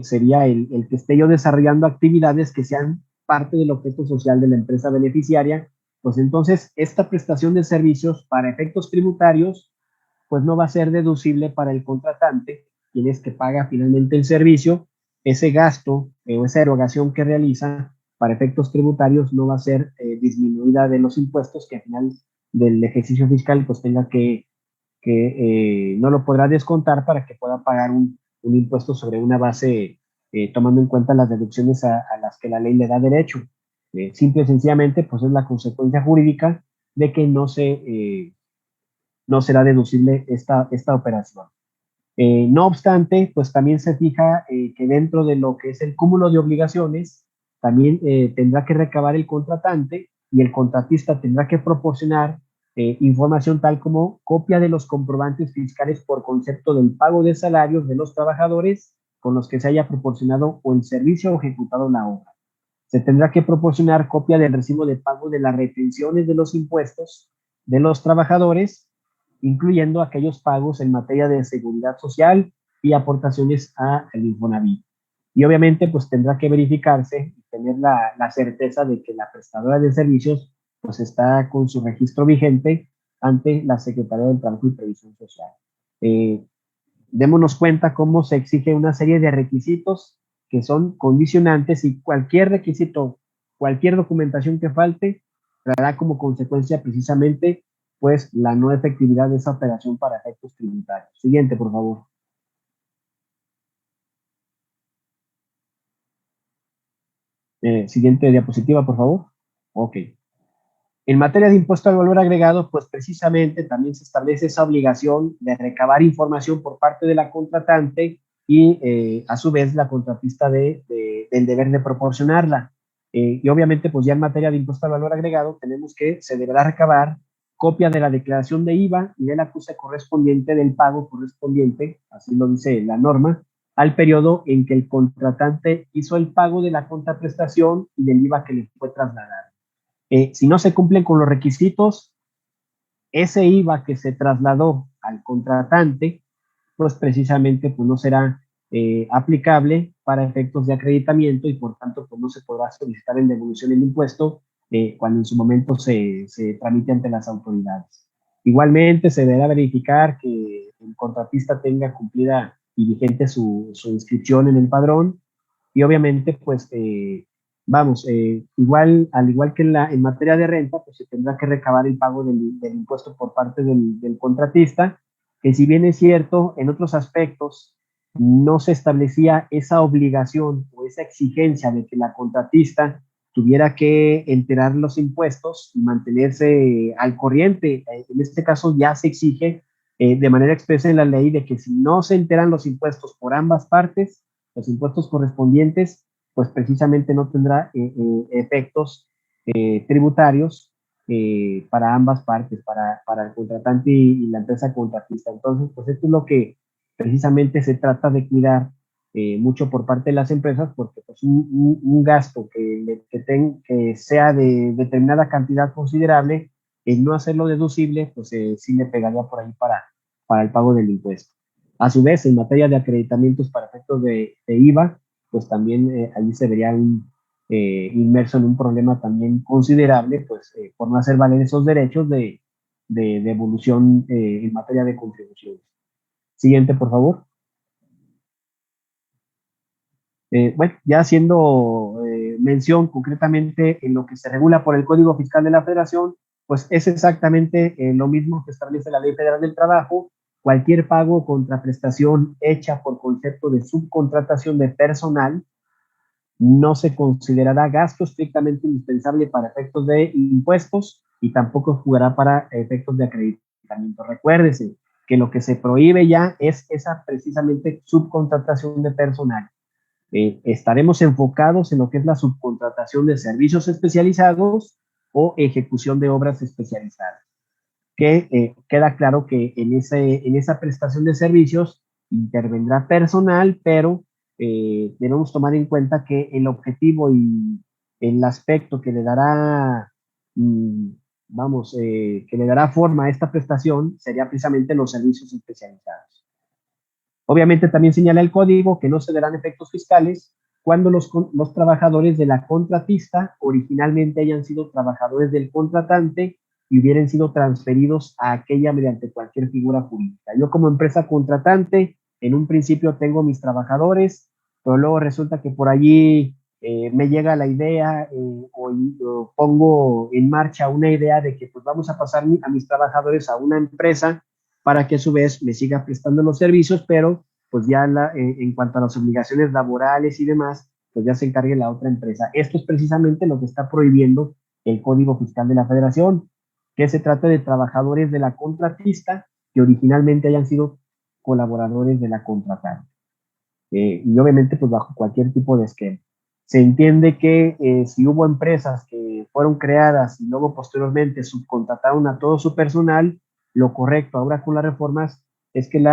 sería el que esté yo desarrollando actividades que sean parte del objeto social de la empresa beneficiaria. Pues entonces esta prestación de servicios para efectos tributarios pues no va a ser deducible para el contratante, quien es que paga finalmente el servicio. Ese gasto o esa erogación que realiza para efectos tributarios no va a ser disminuida de los impuestos que al final del ejercicio fiscal pues tenga que no lo podrá descontar para que pueda pagar un impuesto sobre una base tomando en cuenta las deducciones a las que la ley le da derecho. Simple y sencillamente pues es la consecuencia jurídica de que no será deducible esta operación. No obstante, pues también se fija que dentro de lo que es el cúmulo de obligaciones, también tendrá que recabar el contratante y el contratista tendrá que proporcionar información tal como copia de los comprobantes fiscales por concepto del pago de salarios de los trabajadores con los que se haya proporcionado o el servicio o ejecutado la obra. Se tendrá que proporcionar copia del recibo de pago de las retenciones de los impuestos de los trabajadores, incluyendo aquellos pagos en materia de seguridad social y aportaciones al Infonavit. Y obviamente, pues tendrá que verificarse y tener la certeza de que la prestadora de servicios pues está con su registro vigente ante la Secretaría del Trabajo y Previsión Social. Démonos cuenta cómo se exige una serie de requisitos que son condicionantes y cualquier requisito, cualquier documentación que falte, traerá como consecuencia precisamente pues la no efectividad de esa operación para efectos tributarios. Siguiente, por favor. Siguiente diapositiva, por favor. Ok. En materia de impuesto al valor agregado, pues precisamente también se establece esa obligación de recabar información por parte de la contratante y a su vez la contratista del deber de proporcionarla. Y obviamente pues ya en materia de impuesto al valor agregado tenemos que se deberá recabar copia de la declaración de IVA y del acuse correspondiente del pago correspondiente, así lo dice la norma, al periodo en que el contratante hizo el pago de la contraprestación y del IVA que le fue trasladado. Si no se cumplen con los requisitos, ese IVA que se trasladó al contratante, pues precisamente pues no será aplicable para efectos de acreditamiento y por tanto pues no se podrá solicitar en devolución el impuesto cuando en su momento se tramite ante las autoridades. Igualmente se deberá verificar que el contratista tenga cumplida y vigente su inscripción en el padrón y obviamente pues vamos, igual, al igual que en materia de renta, pues se tendrá que recabar el pago del impuesto por parte del contratista, que si bien es cierto, en otros aspectos no se establecía esa obligación o esa exigencia de que la contratista tuviera que enterar los impuestos y mantenerse al corriente. En este caso ya se exige de manera expresa en la ley de que si no se enteran los impuestos por ambas partes, los impuestos correspondientes, pues precisamente no tendrá efectos tributarios para ambas partes, para el contratante y la empresa contratista. Entonces, pues esto es lo que precisamente se trata de cuidar mucho por parte de las empresas, porque pues un gasto que sea de determinada cantidad considerable, el no hacerlo deducible, pues sí le pegaría por ahí para el pago del impuesto. A su vez, en materia de acreditamientos para efectos de IVA, pues también allí se vería inmerso en un problema también considerable, pues por no hacer valer esos derechos de devolución en materia de contribuciones. Siguiente, por favor. Bueno, ya haciendo mención concretamente en lo que se regula por el Código Fiscal de la Federación, pues es exactamente lo mismo que establece la Ley Federal del Trabajo. Cualquier pago o contraprestación hecha por concepto de subcontratación de personal no se considerará gasto estrictamente indispensable para efectos de impuestos y tampoco jugará para efectos de acreditamiento. Recuérdese que lo que se prohíbe ya es esa precisamente subcontratación de personal. Estaremos enfocados en lo que es la subcontratación de servicios especializados o ejecución de obras especializadas. Que queda claro que en esa prestación de servicios intervendrá personal, pero debemos tomar en cuenta que el objetivo y el aspecto que le dará, que le dará forma a esta prestación sería precisamente los servicios especializados. Obviamente también señala el código que no se darán efectos fiscales cuando los trabajadores de la contratista originalmente hayan sido trabajadores del contratante y hubieran sido transferidos a aquella mediante cualquier figura jurídica. Yo como empresa contratante, en un principio tengo mis trabajadores, pero luego resulta que por allí me llega la idea o pongo en marcha una idea de que pues vamos a pasar a mis trabajadores a una empresa para que a su vez me siga prestando los servicios, pero pues ya en cuanto a las obligaciones laborales y demás, pues ya se encargue la otra empresa. Esto es precisamente lo que está prohibiendo el Código Fiscal de la Federación, que se trata de trabajadores de la contratista que originalmente hayan sido colaboradores de la contratante. Y obviamente pues bajo cualquier tipo de esquema. Se entiende que si hubo empresas que fueron creadas y luego posteriormente subcontrataron a todo su personal, lo correcto ahora con las reformas es que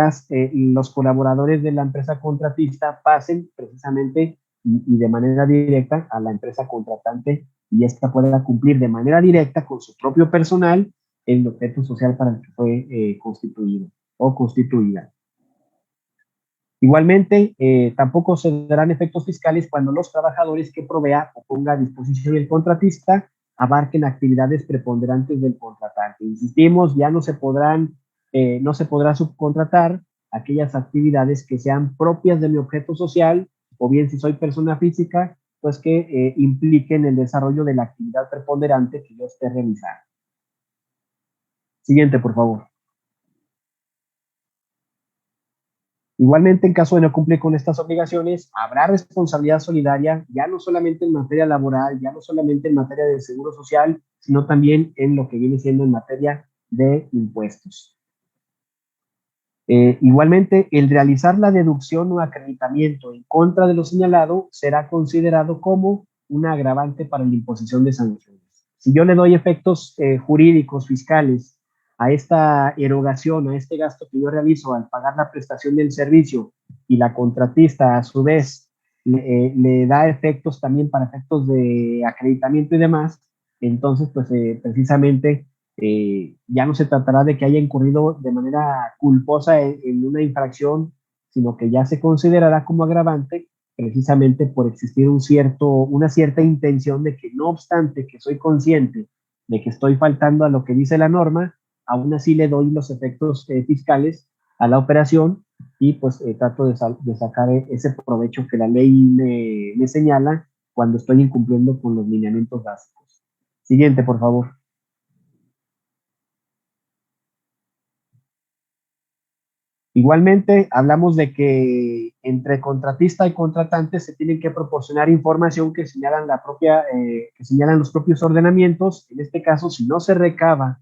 los colaboradores de la empresa contratista pasen precisamente y de manera directa a la empresa contratante y esta pueda cumplir de manera directa con su propio personal el objeto social para el que fue constituido o constituida. Igualmente, tampoco se darán efectos fiscales cuando los trabajadores que provea o ponga a disposición el contratista abarquen actividades preponderantes del contratante. Insistimos, ya no se podrá subcontratar aquellas actividades que sean propias de mi objeto social, o bien si soy persona física, pues que impliquen el desarrollo de la actividad preponderante que yo esté realizando. Siguiente, por favor. Igualmente, en caso de no cumplir con estas obligaciones, habrá responsabilidad solidaria, ya no solamente en materia laboral, ya no solamente en materia de seguro social, sino también en lo que viene siendo en materia de impuestos. Igualmente, el realizar la deducción o acreditamiento en contra de lo señalado será considerado como una agravante para la imposición de sanciones. Si yo le doy efectos jurídicos, fiscales, a esta erogación, a este gasto que yo realizo al pagar la prestación del servicio y la contratista a su vez le da efectos también para efectos de acreditamiento y demás, entonces pues precisamente ya no se tratará de que haya incurrido de manera culposa en una infracción, sino que ya se considerará como agravante precisamente por existir una cierta intención de que no obstante que soy consciente de que estoy faltando a lo que dice la norma, aún así le doy los efectos fiscales a la operación y pues trato de sacar ese provecho que la ley me señala cuando estoy incumpliendo con los lineamientos básicos. Siguiente, por favor. Igualmente, hablamos de que entre contratista y contratante se tienen que proporcionar información que señalan que señalan los propios ordenamientos. En este caso, si no se recaba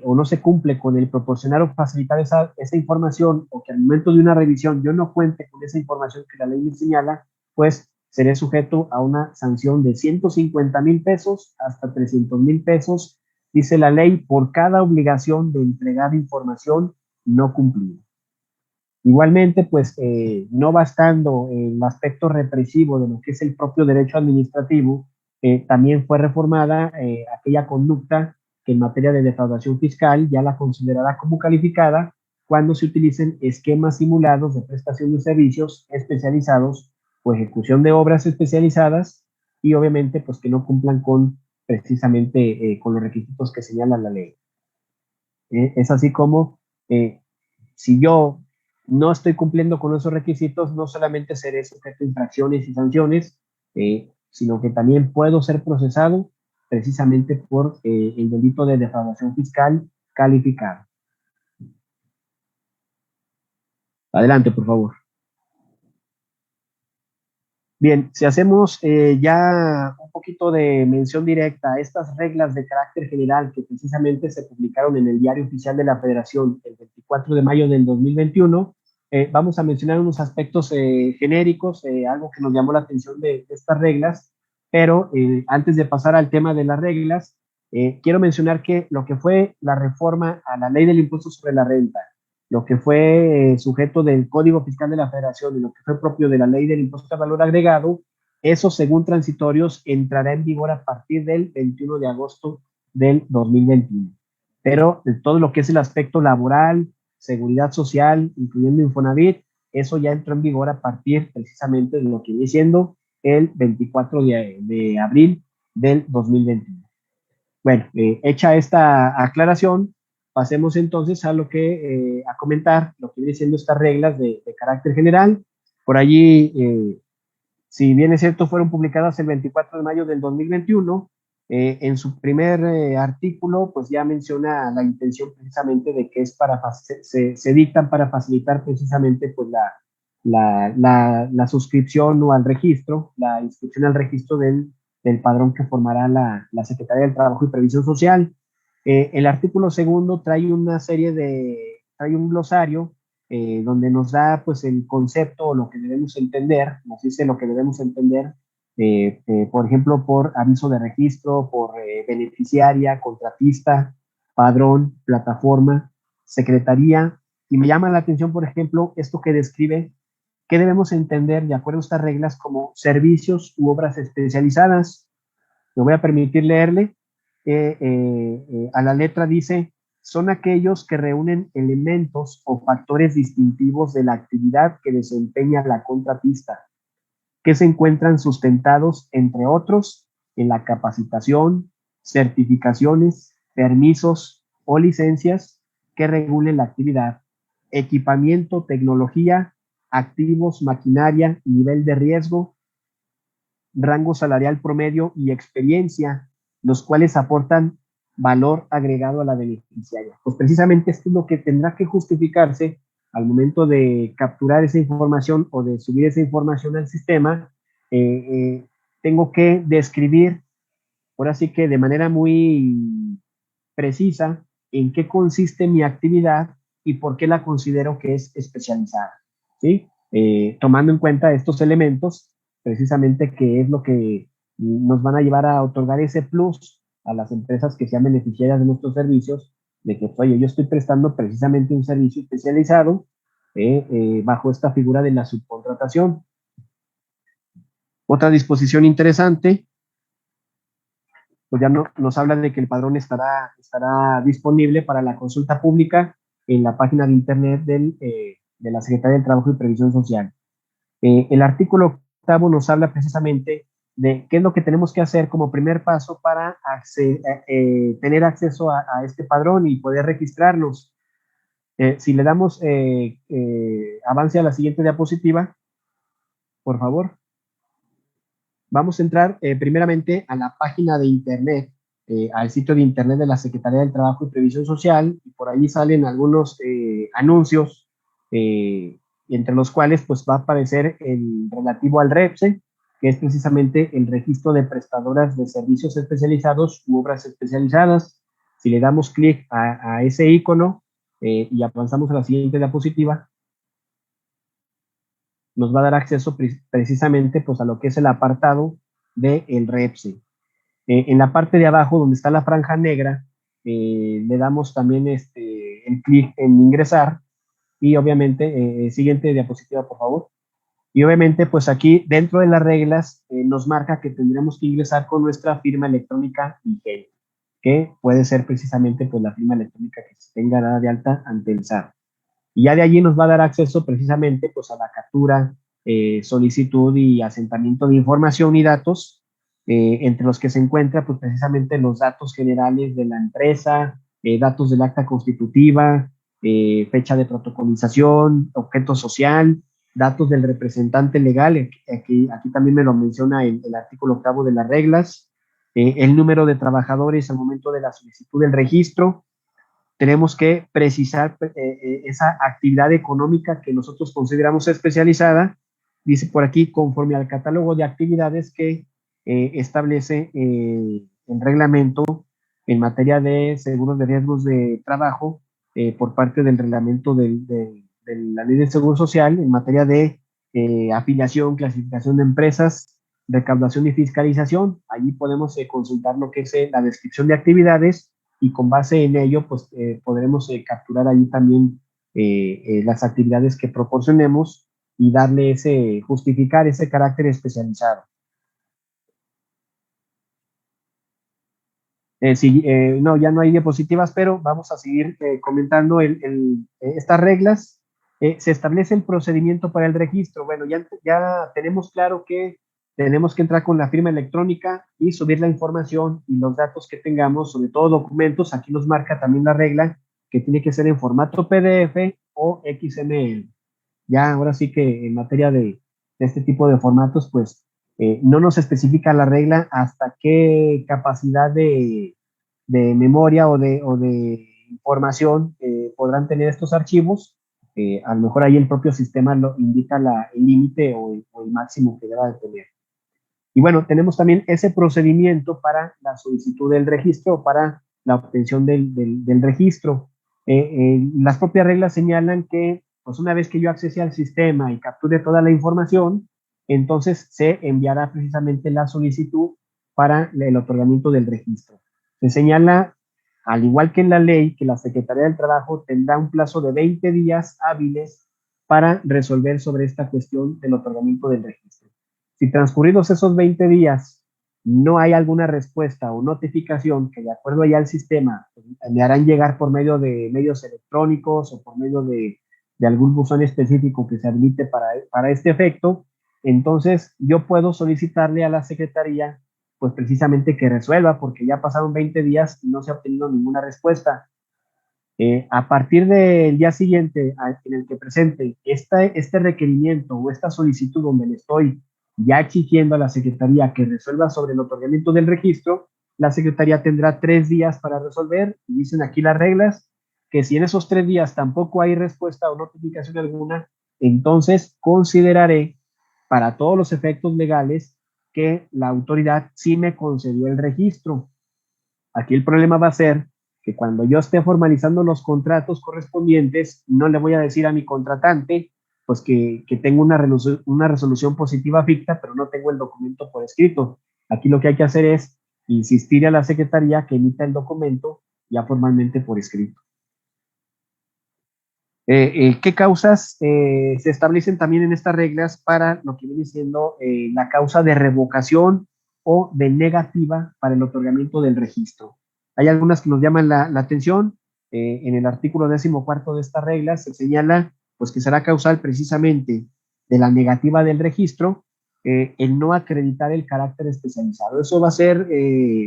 o no se cumple con el proporcionar o facilitar esa información, o que al momento de una revisión yo no cuente con esa información que la ley me señala, pues seré sujeto a una sanción de 150,000 pesos hasta 300,000 pesos, dice la ley, por cada obligación de entregar información no cumplida. Igualmente, pues no bastando el aspecto represivo de lo que es el propio derecho administrativo, también fue reformada aquella conducta que en materia de defraudación fiscal ya la considerará como calificada cuando se utilicen esquemas simulados de prestación de servicios especializados o ejecución de obras especializadas, y obviamente pues que no cumplan con precisamente con los requisitos que señala la ley. Es así como si yo no estoy cumpliendo con esos requisitos, no solamente seré sujeto a infracciones y sanciones, sino que también puedo ser procesado precisamente por el delito de defraudación fiscal calificado. Adelante, por favor. Bien, si hacemos ya un poquito de mención directa a estas reglas de carácter general que precisamente se publicaron en el Diario Oficial de la Federación el 24 de mayo del 2021, vamos a mencionar unos aspectos genéricos, algo que nos llamó la atención de estas reglas, pero antes de pasar al tema de las reglas, quiero mencionar que lo que fue la reforma a la ley del impuesto sobre la renta, lo que fue sujeto del Código Fiscal de la Federación y lo que fue propio de la ley del impuesto al valor agregado, eso según transitorios entrará en vigor a partir del 21 de agosto del 2021. Pero de todo lo que es el aspecto laboral, seguridad social, incluyendo Infonavit, eso ya entró en vigor a partir precisamente de lo que viene siendo el 24 de abril del 2021. Bueno, hecha esta aclaración, pasemos entonces a lo que, a comentar lo que viene siendo estas reglas de carácter general. Por allí, si bien es cierto, fueron publicadas el 24 de mayo del 2021, en su primer artículo, pues ya menciona la intención precisamente de que es se dictan para facilitar precisamente pues la suscripción o al registro, la inscripción al registro del padrón que formará la Secretaría del Trabajo y Previsión Social. El artículo segundo trae trae un glosario donde nos da pues el concepto o lo que debemos entender, nos dice lo que debemos entender, por ejemplo, por aviso de registro, por beneficiaria, contratista, padrón, plataforma, secretaría, y me llama la atención, por ejemplo, esto que describe qué debemos entender de acuerdo a estas reglas como servicios u obras especializadas. Me voy a permitir leerle. A la letra dice, son aquellos que reúnen elementos o factores distintivos de la actividad que desempeña la contratista, que se encuentran sustentados, entre otros, en la capacitación, certificaciones, permisos o licencias que regulen la actividad, equipamiento, tecnología, activos, maquinaria, nivel de riesgo, rango salarial promedio y experiencia, los cuales aportan valor agregado a la beneficiaria. Pues precisamente esto es lo que tendrá que justificarse al momento de capturar esa información o de subir esa información al sistema. Tengo que describir, ahora sí que de manera muy precisa, en qué consiste mi actividad y por qué la considero que es especializada, ¿sí? Tomando en cuenta estos elementos, precisamente que es lo que nos van a llevar a otorgar ese plus a las empresas que sean beneficiarias de nuestros servicios, de que, oye, yo estoy prestando precisamente un servicio especializado bajo esta figura de la subcontratación. Otra disposición interesante, pues ya nos habla de que el padrón estará disponible para la consulta pública en la página de internet de la Secretaría del Trabajo y Previsión Social. El artículo 8 nos habla precisamente de qué es lo que tenemos que hacer como primer paso para tener acceso a este padrón y poder registrarnos. Si le damos avance a la siguiente diapositiva, por favor. vamos a entrar primeramente a la página de internet, al sitio de internet de la Secretaría del Trabajo y Previsión Social, y por ahí salen algunos anuncios, entre los cuales pues va a aparecer el relativo al REPSE, que es precisamente el registro de prestadoras de servicios especializados u obras especializadas. Si le damos clic a ese icono y avanzamos a la siguiente diapositiva, nos va a dar acceso precisamente pues, a lo que es el apartado del REPSE. En la parte de abajo, donde está la franja negra, le damos también el clic en ingresar y obviamente, siguiente diapositiva, por favor. Y obviamente, pues aquí dentro de las reglas nos marca que tendremos que ingresar con nuestra firma electrónica vigente, que puede ser precisamente pues la firma electrónica que se tenga dada de alta ante el SAT. Y ya de allí nos va a dar acceso precisamente pues a la captura, solicitud y asentamiento de información y datos, entre los que se encuentra pues precisamente los datos generales de la empresa, datos del acta constitutiva, fecha de protocolización, objeto social, datos del representante legal, aquí también me lo menciona el artículo 8 de las reglas, el número de trabajadores al momento de la solicitud del registro. Tenemos que precisar esa actividad económica que nosotros consideramos especializada, dice por aquí, conforme al catálogo de actividades que establece el reglamento en materia de seguros de riesgos de trabajo por parte del reglamento de la ley de seguro social en materia de afiliación, clasificación de empresas, recaudación y fiscalización. Allí podemos consultar lo que es la descripción de actividades y con base en ello, pues podremos capturar allí también las actividades que proporcionemos y darle justificar ese carácter especializado. Sí, no, ya no hay diapositivas, pero vamos a seguir comentando estas reglas. Se establece el procedimiento para el registro. Bueno, ya tenemos claro que tenemos que entrar con la firma electrónica y subir la información y los datos que tengamos, sobre todo documentos. Aquí nos marca también la regla que tiene que ser en formato PDF o XML. Ya ahora sí que en materia de este tipo de formatos, pues no nos especifica la regla hasta qué capacidad de memoria o de información podrán tener estos archivos. A lo mejor ahí el propio sistema lo indica el límite o el máximo que deba de tener. Y bueno, tenemos también ese procedimiento para la solicitud del registro, para la obtención del registro. Las propias reglas señalan que pues una vez que yo accese al sistema y capture toda la información, entonces se enviará precisamente la solicitud para el otorgamiento del registro. Se señala, al igual que en la ley, que la Secretaría del Trabajo tendrá un plazo de 20 días hábiles para resolver sobre esta cuestión del otorgamiento del registro. Si transcurridos esos 20 días no hay alguna respuesta o notificación que de acuerdo ya al sistema me harán llegar por medio de medios electrónicos o por medio de algún buzón específico que se admite para este efecto, entonces yo puedo solicitarle a la Secretaría pues precisamente que resuelva, porque ya pasaron 20 días y no se ha obtenido ninguna respuesta. A partir del día siguiente en el que presente este requerimiento o esta solicitud donde le estoy ya exigiendo a la Secretaría que resuelva sobre el otorgamiento del registro, la Secretaría tendrá 3 días para resolver, y dicen aquí las reglas, que si en esos 3 días tampoco hay respuesta o notificación alguna, entonces consideraré para todos los efectos legales que la autoridad sí me concedió el registro. Aquí el problema va a ser que cuando yo esté formalizando los contratos correspondientes, no le voy a decir a mi contratante pues que tengo una resolución positiva ficta, pero no tengo el documento por escrito. Aquí lo que hay que hacer es insistir a la Secretaría que emita el documento ya formalmente por escrito. ¿Qué causas se establecen también en estas reglas para lo que viene siendo la causa de revocación o de negativa para el otorgamiento del registro? Hay algunas que nos llaman la atención. En el artículo 14 de esta regla se señala pues, que será causal precisamente de la negativa del registro el no acreditar el carácter especializado. Eso va a ser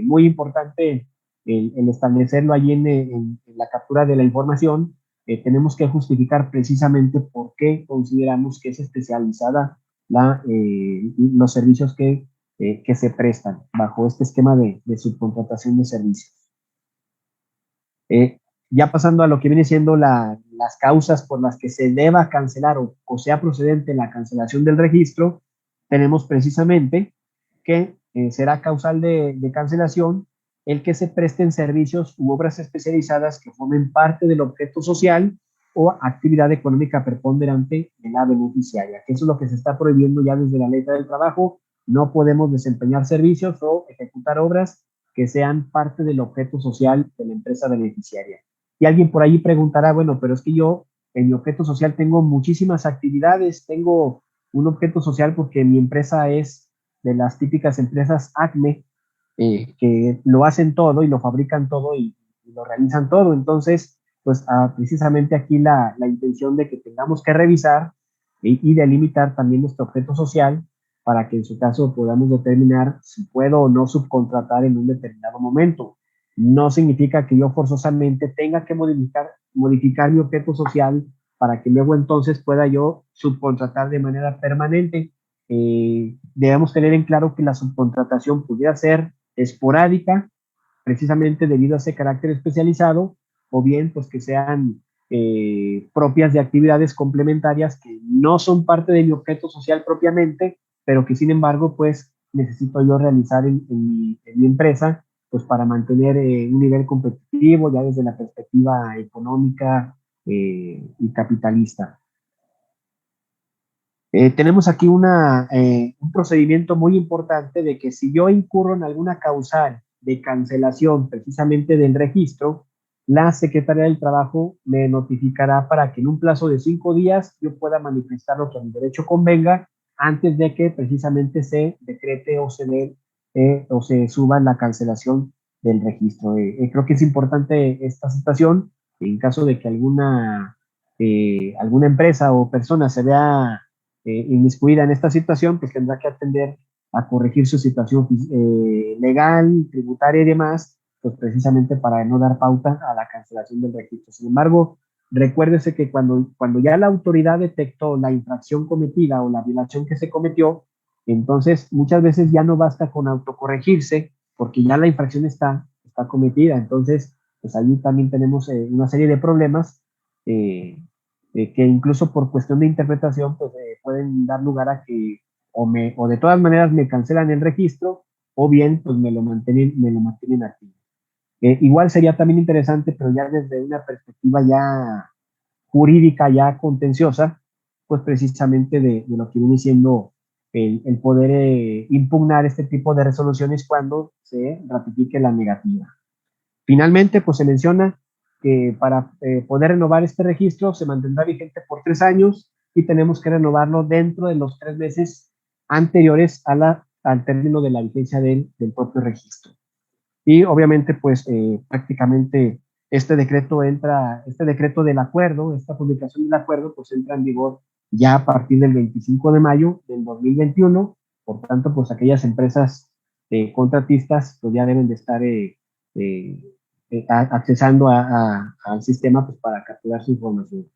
muy importante el establecerlo allí en la captura de la información. Tenemos que justificar precisamente por qué consideramos que es especializada los servicios que que se prestan bajo este esquema de subcontratación de servicios. Ya pasando a lo que viene siendo las causas por las que se deba cancelar o sea procedente la cancelación del registro, tenemos precisamente que será causal de cancelación el que se presten servicios u obras especializadas que formen parte del objeto social o actividad económica preponderante de la beneficiaria, que eso es lo que se está prohibiendo ya desde la Ley del Trabajo. No podemos desempeñar servicios o ejecutar obras que sean parte del objeto social de la empresa beneficiaria. Y alguien por ahí preguntará, bueno, pero es que yo en mi objeto social tengo muchísimas actividades, tengo un objeto social porque mi empresa es de las típicas empresas ACME, que lo hacen todo y lo fabrican todo y lo realizan todo. Entonces, pues precisamente aquí la intención de que tengamos que revisar y delimitar también nuestro objeto social para que en su caso podamos determinar si puedo o no subcontratar en un determinado momento. No significa que yo forzosamente tenga que modificar mi objeto social para que luego entonces pueda yo subcontratar de manera permanente. Debemos tener en claro que la subcontratación pudiera ser esporádica, precisamente debido a ese carácter especializado, o bien pues que sean propias de actividades complementarias que no son parte de mi objeto social propiamente, pero que sin embargo pues necesito yo realizar en mi empresa pues para mantener un nivel competitivo ya desde la perspectiva económica y capitalista. Tenemos aquí un procedimiento muy importante de que si yo incurro en alguna causal de cancelación precisamente del registro, la Secretaría del Trabajo me notificará para que en un plazo de 5 días yo pueda manifestar lo que a mi derecho convenga antes de que precisamente se decrete o se suba la cancelación del registro. Creo que es importante esta situación en caso de que alguna empresa o persona se vea inmiscuida en esta situación, pues tendrá que atender a corregir su situación legal, tributaria y demás, pues precisamente para no dar pauta a la cancelación del registro. Sin embargo, recuérdese que cuando ya la autoridad detectó la infracción cometida o la violación que se cometió, entonces muchas veces ya no basta con autocorregirse porque ya la infracción está cometida. Entonces, pues ahí también tenemos una serie de problemas que incluso por cuestión de interpretación pues, pueden dar lugar a que o de todas maneras me cancelan el registro o bien pues me lo mantienen activo. Igual sería también interesante, pero ya desde una perspectiva ya jurídica, ya contenciosa, pues precisamente de lo que viene siendo el poder impugnar este tipo de resoluciones cuando se ratifique la negativa. Finalmente, pues se menciona que para poder renovar este registro se mantendrá vigente por 3 años y tenemos que renovarlo dentro de los 3 meses anteriores al término de la vigencia del propio registro. Y obviamente, pues prácticamente este decreto del acuerdo, esta publicación del acuerdo, pues entra en vigor ya a partir del 25 de mayo del 2021. Por tanto, pues aquellas empresas contratistas pues ya deben de estar accesando al sistema pues, para capturar su información.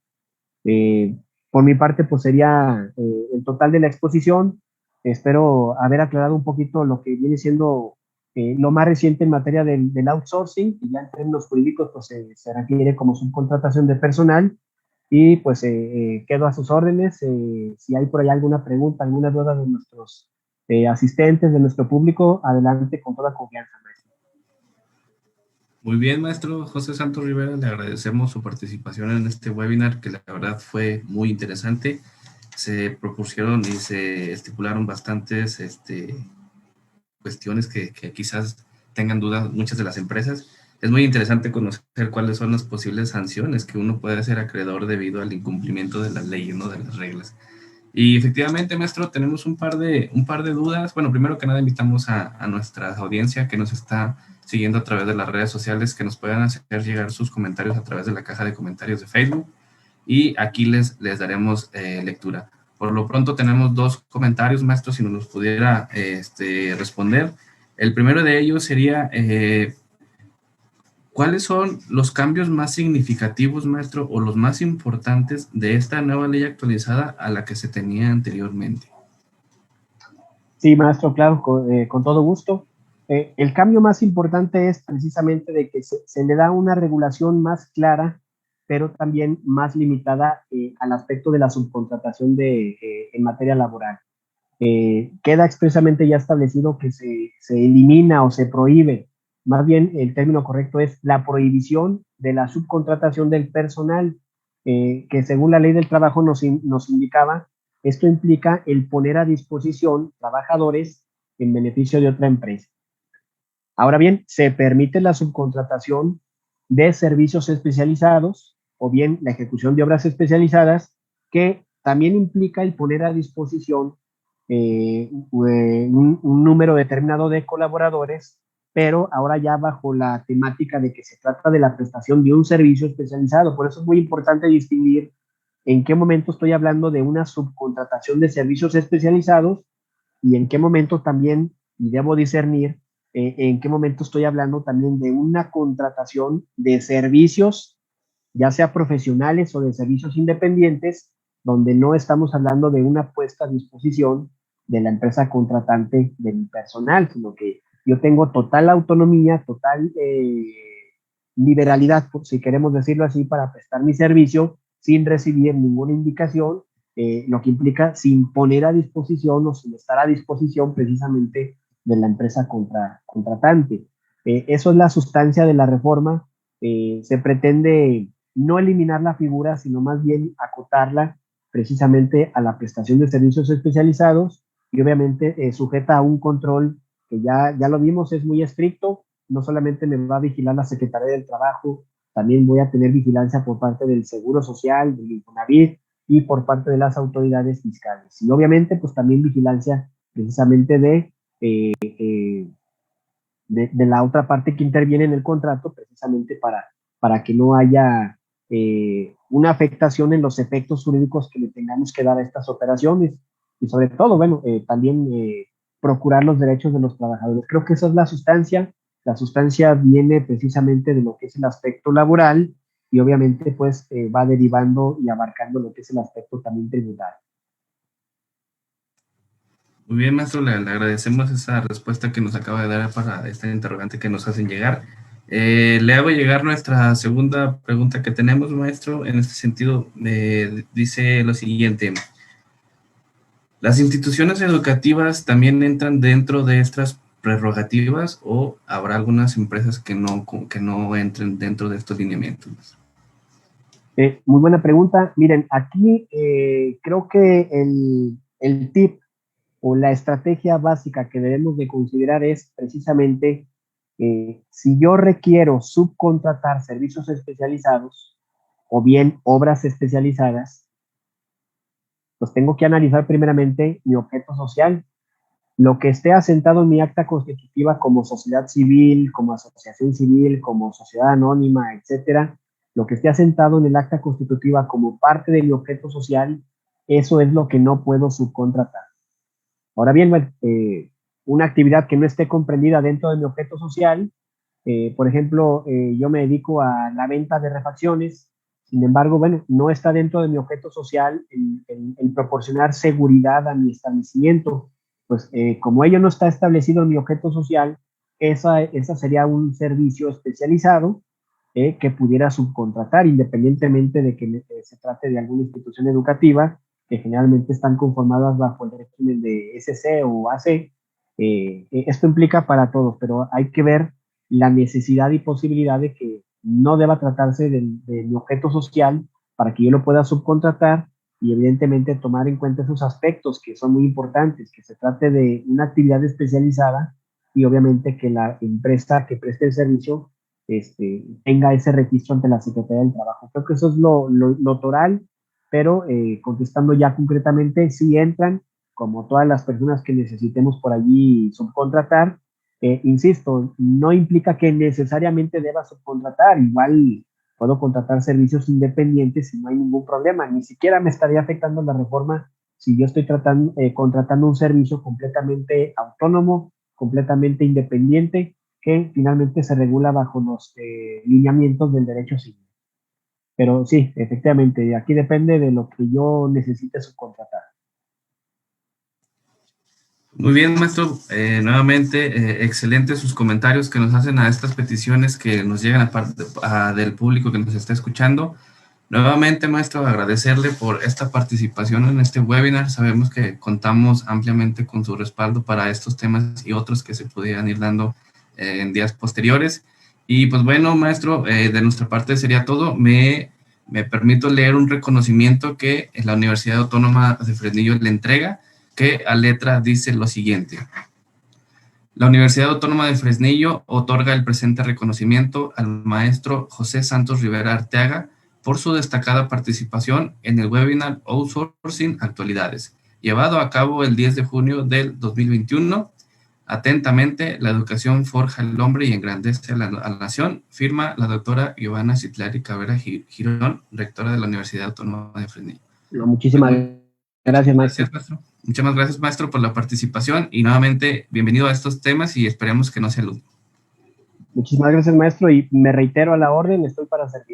Por mi parte, pues sería el total de la exposición. Espero haber aclarado un poquito lo que viene siendo lo más reciente en materia del outsourcing, y ya en términos jurídicos pues se refiere como subcontratación de personal, y pues quedo a sus órdenes. Si hay por ahí alguna pregunta, alguna duda de nuestros asistentes, de nuestro público, adelante con toda confianza. Muy bien, maestro José Santos Rivera, le agradecemos su participación en este webinar, que la verdad fue muy interesante. Se propusieron y se estipularon bastantes cuestiones que quizás tengan dudas muchas de las empresas. Es muy interesante conocer cuáles son las posibles sanciones que uno puede ser acreedor debido al incumplimiento de las leyes, ¿no? De las reglas. Y efectivamente, maestro, tenemos un par de dudas. Bueno, primero que nada, invitamos a nuestra audiencia que nos está siguiendo a través de las redes sociales, que nos puedan hacer llegar sus comentarios a través de la caja de comentarios de Facebook, y aquí les daremos lectura. Por lo pronto tenemos 2 comentarios, maestro, si nos los pudiera responder. El primero de ellos sería, ¿cuáles son los cambios más significativos, maestro, o los más importantes de esta nueva ley actualizada a la que se tenía anteriormente? Sí, maestro, claro, con todo gusto. El cambio más importante es precisamente de que se le da una regulación más clara, pero también más limitada al aspecto de la subcontratación en materia laboral. Queda expresamente ya establecido que se elimina o se prohíbe, más bien el término correcto es la prohibición de la subcontratación del personal, que según la ley del trabajo nos indicaba, esto implica el poner a disposición trabajadores en beneficio de otra empresa. Ahora bien, se permite la subcontratación de servicios especializados o bien la ejecución de obras especializadas, que también implica el poner a disposición un número determinado de colaboradores, pero ahora ya bajo la temática de que se trata de la prestación de un servicio especializado. Por eso es muy importante distinguir en qué momento estoy hablando de una subcontratación de servicios especializados y en qué momento también, y debo discernir, en qué momento estoy hablando también de una contratación de servicios, ya sea profesionales o de servicios independientes, donde no estamos hablando de una puesta a disposición de la empresa contratante de mi personal, sino que yo tengo total autonomía, total liberalidad, si queremos decirlo así, para prestar mi servicio sin recibir ninguna indicación, lo que implica sin poner a disposición o sin estar a disposición precisamente de la empresa contratante. Eso es la sustancia de la reforma. Se pretende no eliminar la figura, sino más bien acotarla precisamente a la prestación de servicios especializados y obviamente sujeta a un control que ya lo vimos, es muy estricto. No solamente me va a vigilar la Secretaría del Trabajo, también voy a tener vigilancia por parte del Seguro Social, del Infonavit y por parte de las autoridades fiscales. Y obviamente, pues también vigilancia precisamente de la otra parte que interviene en el contrato, precisamente para que no haya una afectación en los efectos jurídicos que le tengamos que dar a estas operaciones. Y sobre todo, bueno, también procurar los derechos de los trabajadores. Creo que esa es la sustancia. La sustancia viene precisamente de lo que es el aspecto laboral y obviamente pues va derivando y abarcando lo que es el aspecto también tributario. Muy bien, maestro, le agradecemos esa respuesta que nos acaba de dar para esta interrogante que nos hacen llegar. Le hago llegar nuestra segunda pregunta que tenemos, maestro. En este sentido, dice lo siguiente. ¿Las instituciones educativas también entran dentro de estas prerrogativas o habrá algunas empresas que no entren dentro de estos lineamientos? Muy buena pregunta. Miren, aquí creo que el tip o la estrategia básica que debemos de considerar es precisamente si yo requiero subcontratar servicios especializados o bien obras especializadas, pues tengo que analizar primeramente mi objeto social, lo que esté asentado en mi acta constitutiva como sociedad civil, como asociación civil, como sociedad anónima, etcétera, lo que esté asentado en el acta constitutiva como parte de mi objeto social, eso es lo que no puedo subcontratar. Ahora bien, bueno, una actividad que no esté comprendida dentro de mi objeto social, por ejemplo, yo me dedico a la venta de refacciones, sin embargo, bueno, no está dentro de mi objeto social el proporcionar seguridad a mi establecimiento. Pues como ello no está establecido en mi objeto social, esa sería un servicio especializado que pudiera subcontratar, independientemente de que se trate de alguna institución educativa, que generalmente están conformadas bajo el régimen de SC o AC. Esto implica para todos, pero hay que ver la necesidad y posibilidad de que no deba tratarse de mi objeto social para que yo lo pueda subcontratar y evidentemente tomar en cuenta esos aspectos que son muy importantes, que se trate de una actividad especializada y obviamente que la empresa que preste el servicio tenga ese registro ante la Secretaría del Trabajo. Creo que eso es lo toral, pero contestando ya concretamente, sí entran, como todas las personas que necesitemos por allí subcontratar. Insisto, no implica que necesariamente deba subcontratar, igual puedo contratar servicios independientes y no hay ningún problema, ni siquiera me estaría afectando la reforma si yo estoy contratando un servicio completamente autónomo, completamente independiente, que finalmente se regula bajo los lineamientos del derecho civil. Pero sí, efectivamente, aquí depende de lo que yo necesite subcontratar. Muy bien, maestro. Nuevamente, excelentes sus comentarios que nos hacen a estas peticiones que nos llegan del público que nos está escuchando. Nuevamente, maestro, agradecerle por esta participación en este webinar. Sabemos que contamos ampliamente con su respaldo para estos temas y otros que se pudieran ir dando en días posteriores. Y pues bueno, maestro, de nuestra parte sería todo. Me permito leer un reconocimiento que la Universidad Autónoma de Fresnillo le entrega, que a letra dice lo siguiente. La Universidad Autónoma de Fresnillo otorga el presente reconocimiento al maestro José Santos Rivera Arteaga por su destacada participación en el webinar Outsourcing Actualidades, llevado a cabo el 10 de junio del 2021. Atentamente, la educación forja el hombre y engrandece a la nación, firma la doctora Giovanna Citlari Cabrera Girón, rectora de la Universidad Autónoma de Fresnillo. No, muchísimas gracias, maestro. Gracias, maestro. Muchas gracias, maestro, por la participación y nuevamente bienvenido a estos temas y esperemos que no sea el último. Muchísimas gracias, maestro, y me reitero a la orden, estoy para servir.